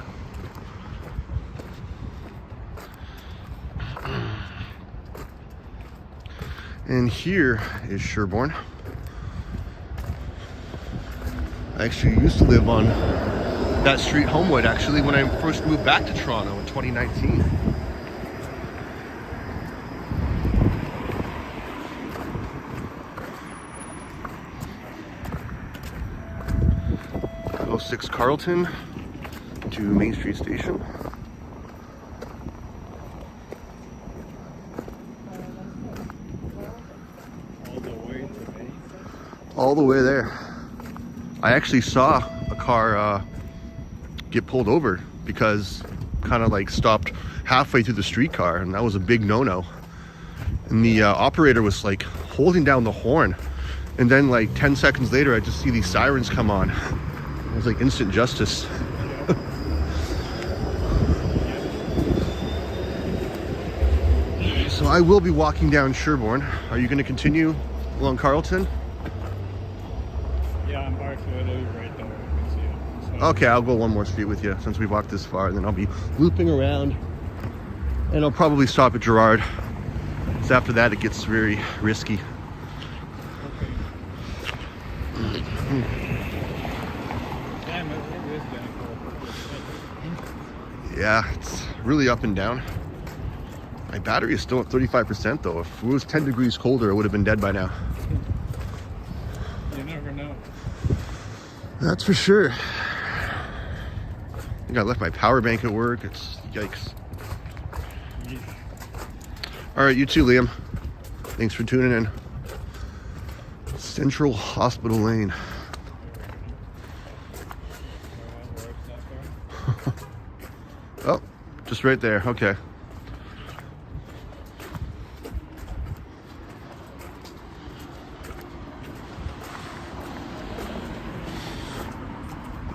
And here is Sherborne. I actually used to live on that street, Homewood, actually, when I first moved back to Toronto in 2019. Oh, 6 Carlton to Main Street Station. All the way to me. All the way there. I actually saw a car get pulled over because kind of like stopped halfway through the streetcar, and that was a big no-no. And the operator was like holding down the horn, and then like 10 seconds later I just see these sirens come on. It was like instant justice. So I will be walking down Sherborne. Are you going to continue along Carlton? Yeah, I'm parked with it right there. You can see it. So, Okay, I'll go one more street with you since we walked this far, and then I'll be looping around, and I'll probably stop at Gerard. So after that, it gets very risky. Okay. Damn, it is getting cold. Yeah, it's really up and down. My battery is still at 35% though. If it was 10 degrees colder, it would have been dead by now. You never know. That's for sure. I think I left my power bank at work. It's yikes. Yeesh. All right, you too, Liam. Thanks for tuning in. Central Hospital Lane. Oh, just right there. Okay.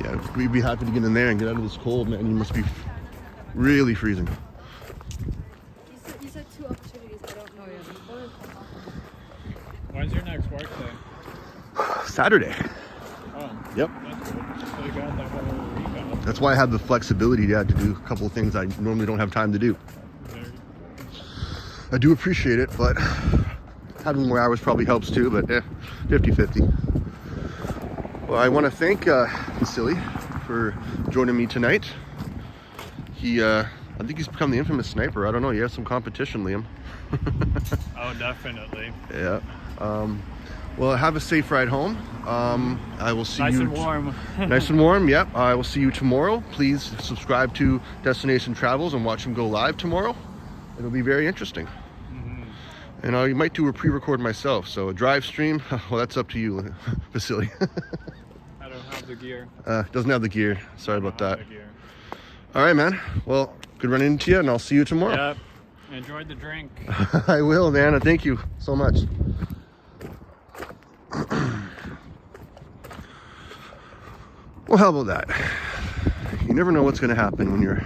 Yeah, we'd be happy to get in there and get out of this cold, man. You must be really freezing. You said 2 opportunities. I don't know yet. When's your next work day? Saturday. Oh, Yep. that's good. So you got that whole weekend. That's why I have the flexibility to do a couple of things I normally don't have time to do. I do appreciate it, but having more hours probably helps too, but 50-50. Well, I want to thank Vasili for joining me tonight. I think he's become the infamous sniper. I don't know, you have some competition, Liam. Oh, definitely. Yeah. Well, have a safe ride home. I will see you. Nice and warm. Nice and warm, yep. I will see you tomorrow. Please subscribe to Destination Travels and watch him go live tomorrow. It'll be very interesting. And I might do a pre-record myself. So a drive stream, well, that's up to you, Vasili. I don't have the gear. Doesn't have the gear. Sorry about that. All right, man. Well, good running into you, and I'll see you tomorrow. Yep. Enjoy the drink. I will, Nana. Thank you so much. Well, how about that? You never know what's going to happen when you're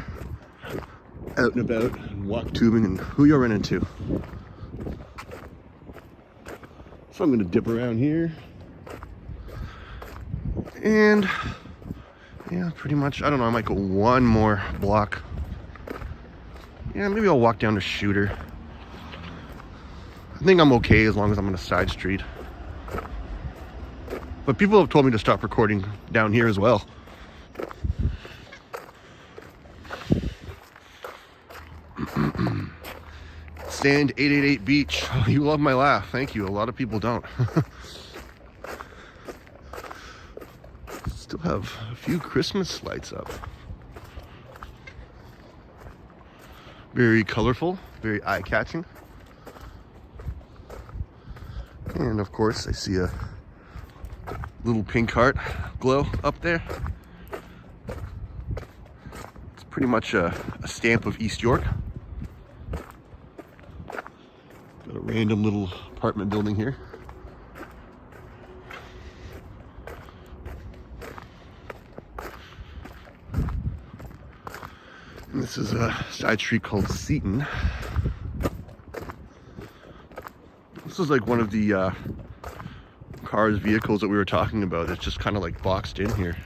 out and about and walk tubing and who you'll run into. So I'm going to dip around here. And yeah, pretty much, I don't know, I might go one more block. Yeah, maybe I'll walk down to Shooter. I think I'm okay as long as I'm on a side street. But people have told me to stop recording down here as well. Sand 888 Beach. Oh, you love my laugh. Thank you. A lot of people don't. Still have a few Christmas lights up. Very colorful, very eye-catching. And of course, I see a little pink heart glow up there. It's pretty much a stamp of East York. Got a random little apartment building here. And this is a side street called Seaton. This is like one of the vehicles that we were talking about. It's just kind of like boxed in here.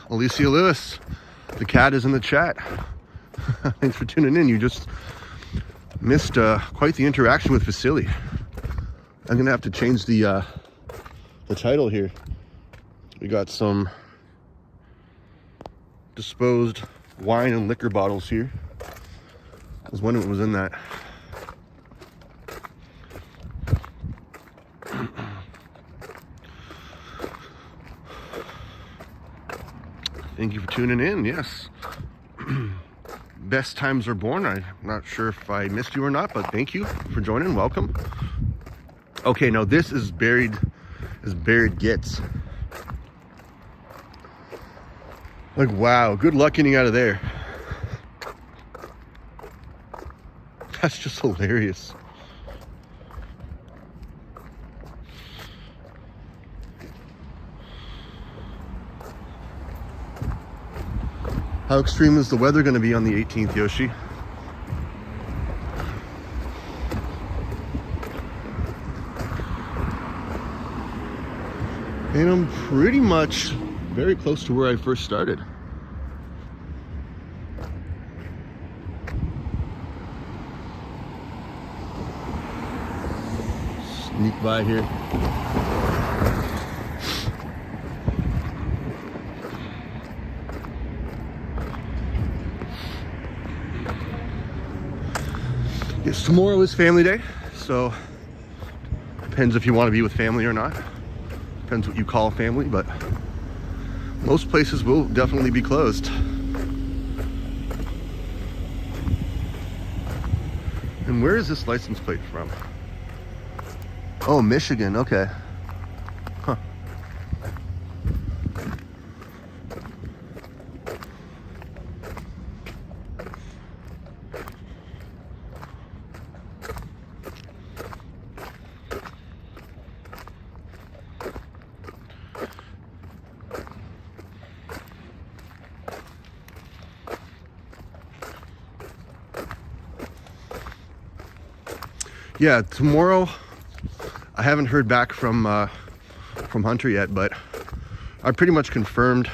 Alicia Lewis, the cat is in the chat. Thanks for tuning in. You just missed quite the interaction with Vasili. I'm gonna have to change the title here. We got some disposed wine and liquor bottles here. I was wondering what was in that. Thank you for tuning in. Yes. Best times are born. I'm not sure if I missed you or not, but thank you for joining. Welcome. Okay, now this is buried as buried gets. Like, wow, good luck getting out of there. That's just hilarious. How extreme is the weather going to be on the 18th, Yoshi? And I'm pretty much very close to where I first started. Sneak by here. Yes, tomorrow is family day, so depends if you want to be with family or not. Depends what you call family, but most places will definitely be closed. And where is this license plate from? Oh, Michigan, okay. Huh. Yeah, tomorrow, I haven't heard back from Hunter yet, but I pretty much confirmed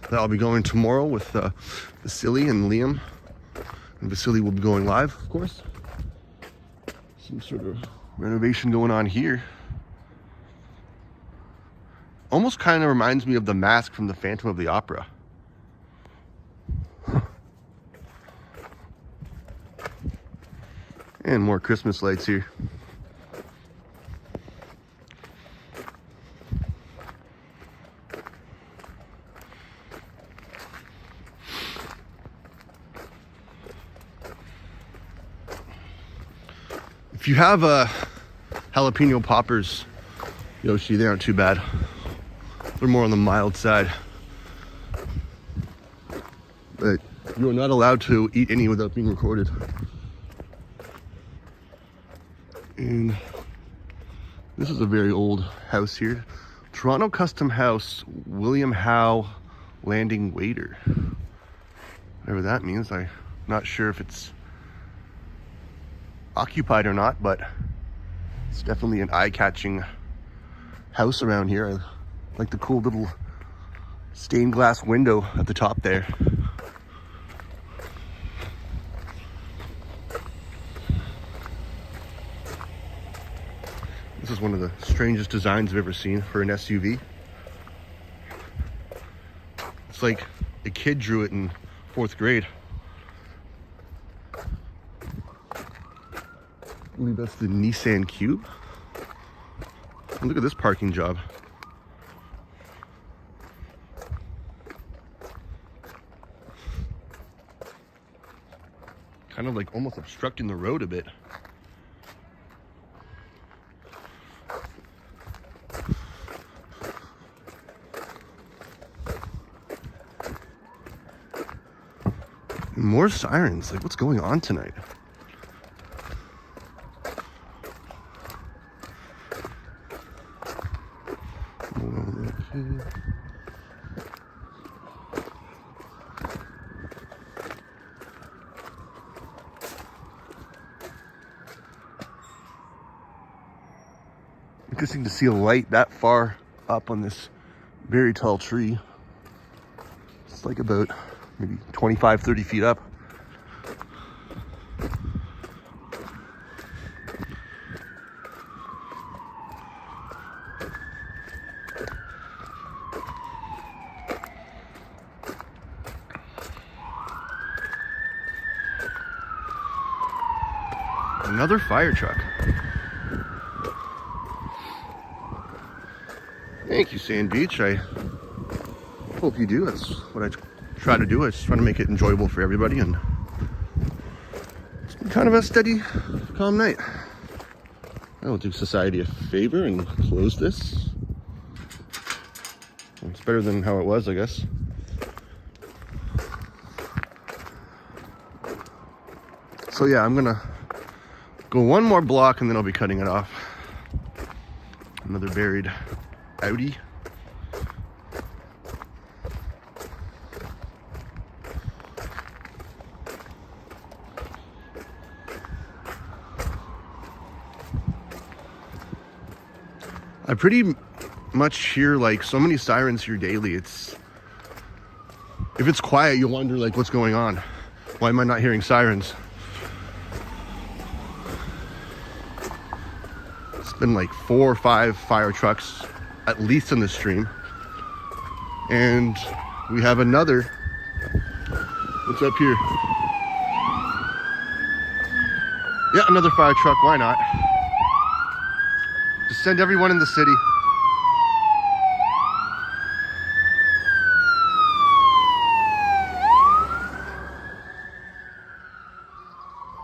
that I'll be going tomorrow with Vasili and Liam. And Vasili will be going live, of course. Some sort of renovation going on here. Almost kind of reminds me of the mask from the Phantom of the Opera. And more Christmas lights here. If you have jalapeno poppers, Yoshi, they aren't too bad. They're more on the mild side. But you're not allowed to eat any without being recorded. And this is a very old house here. Toronto Custom House, William Howe Landing Waiter. Whatever that means. I'm not sure if it's occupied or not, but it's definitely an eye-catching house around here. I like the cool little stained glass window at the top there. This is one of the strangest designs I've ever seen for an SUV. It's like a kid drew it in 4th grade. I believe that's the Nissan Cube. And look at this parking job. Kind of like almost obstructing the road a bit. More sirens. Like, what's going on tonight? Interesting to see a light that far up on this very tall tree. It's like about maybe 25, 30 feet up. Another fire truck. Thank you, Sand Beach. I hope you do. That's what I try to do. I just try to make it enjoyable for everybody, and it's been kind of a steady, calm night. I will do society a favor and close this. It's better than how it was, I guess. So yeah, I'm gonna go one more block and then I'll be cutting it off. Another buried Audi. I pretty much hear like so many sirens here daily. If it's quiet, you'll wonder like what's going on. Why am I not hearing sirens? It's been like 4 or 5 fire trucks at least in the stream, and we have another. What's up here? Yeah, another fire truck. Why not? Just send everyone in the city.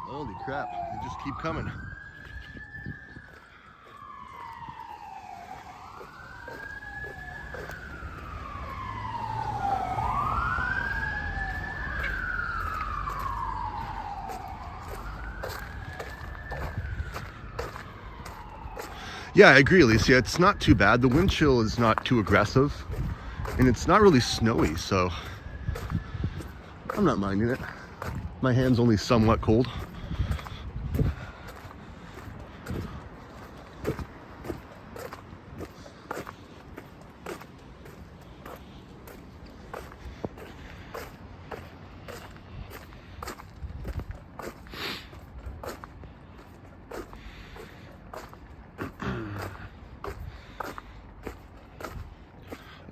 Holy crap, they just keep coming. Yeah, I agree, Alicia. It's not too bad. The wind chill is not too aggressive, and it's not really snowy, so I'm not minding it. My hand's only somewhat cold.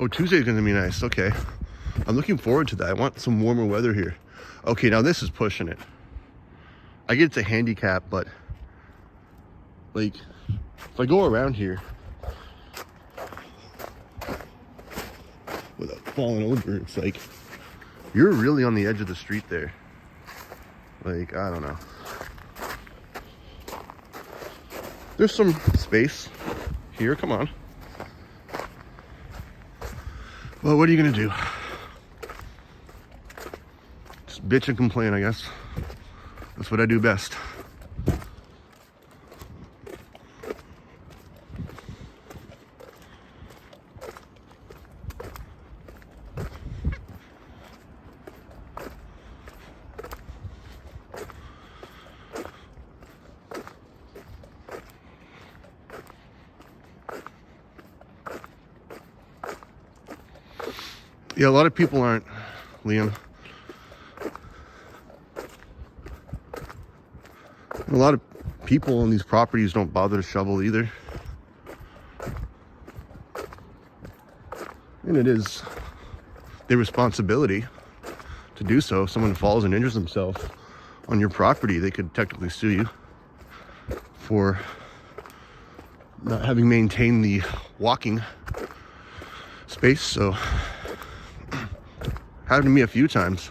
Oh, Tuesday's gonna be nice. Okay. I'm looking forward to that. I want some warmer weather here. Okay, now this is pushing it. I get it's a handicap, but like if I go around here without falling over, it's like you're really on the edge of the street there. Like, I don't know. There's some space here, come on. Well, what are you gonna do? Just bitch and complain, I guess. That's what I do best. Yeah, a lot of people aren't, Liam. A lot of people on these properties don't bother to shovel either. And it is their responsibility to do so. If someone falls and injures themselves on your property, they could technically sue you for not having maintained the walking space. So happened to me a few times.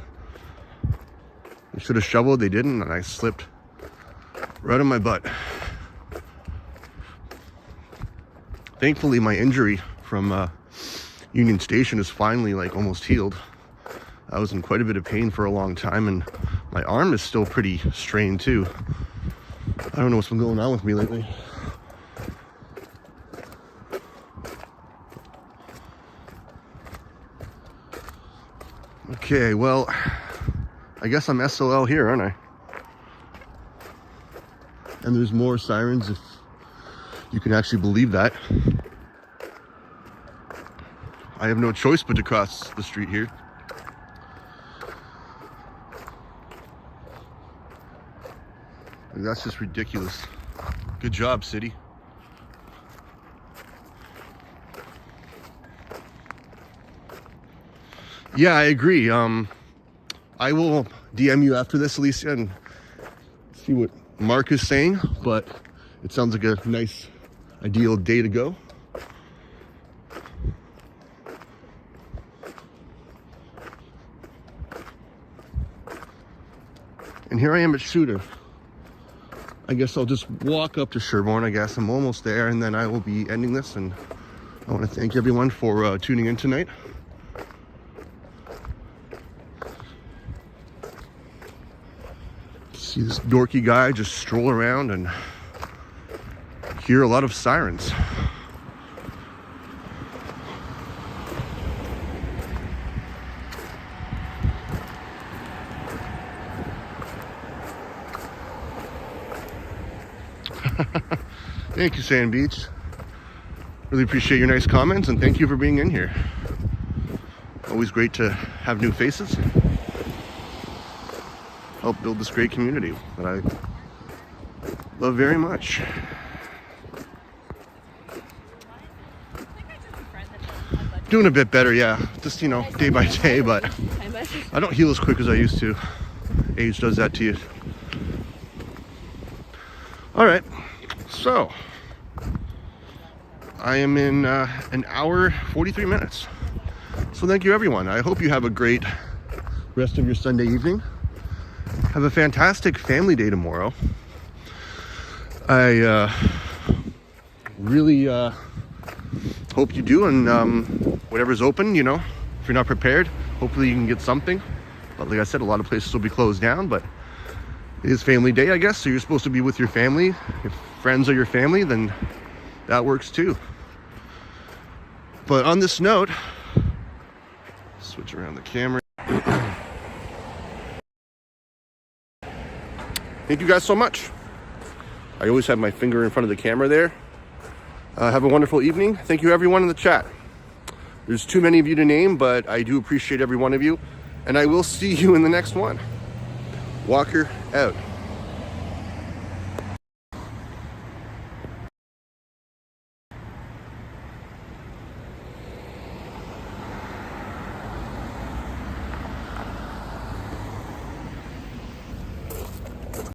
They should have shoveled, they didn't, and I slipped right on my butt. Thankfully, my injury from Union Station is finally like almost healed. I was in quite a bit of pain for a long time, and my arm is still pretty strained too. I don't know what's been going on with me lately. Okay, well, I guess I'm SOL here, aren't I? And there's more sirens, if you can actually believe that. I have no choice but to cross the street here. That's just ridiculous. Good job, city. Yeah, I agree. I will DM you after this, Alicia, and see what Mark is saying, but it sounds like a nice, ideal day to go. And here I am at Shooter. I guess I'll just walk up to Sherborne. I guess I'm almost there, and then I will be ending this, and I want to thank everyone for tuning in tonight. See this dorky guy just stroll around and hear a lot of sirens. Thank you, Sand Beach. Really appreciate your nice comments, and thank you for being in here. Always great to have new faces. Help build this great community that I love very much. Doing a bit better, yeah. Just, you know, day by day, but I don't heal as quick as I used to. Age does that to you. All right, so I am in an hour, 43 minutes. So thank you, everyone. I hope you have a great rest of your Sunday evening. Have a fantastic family day tomorrow. I really hope you do, and whatever's open, you know, if you're not prepared, hopefully you can get something. But like I said, a lot of places will be closed down, but it is family day, I guess, so you're supposed to be with your family. If friends are your family, then that works too. But on this note, switch around the camera. Thank you guys so much. I always have my finger in front of the camera there. Have a wonderful evening. Thank you, everyone in the chat. There's too many of you to name, but I do appreciate every one of you. And I will see you in the next one. Walker out.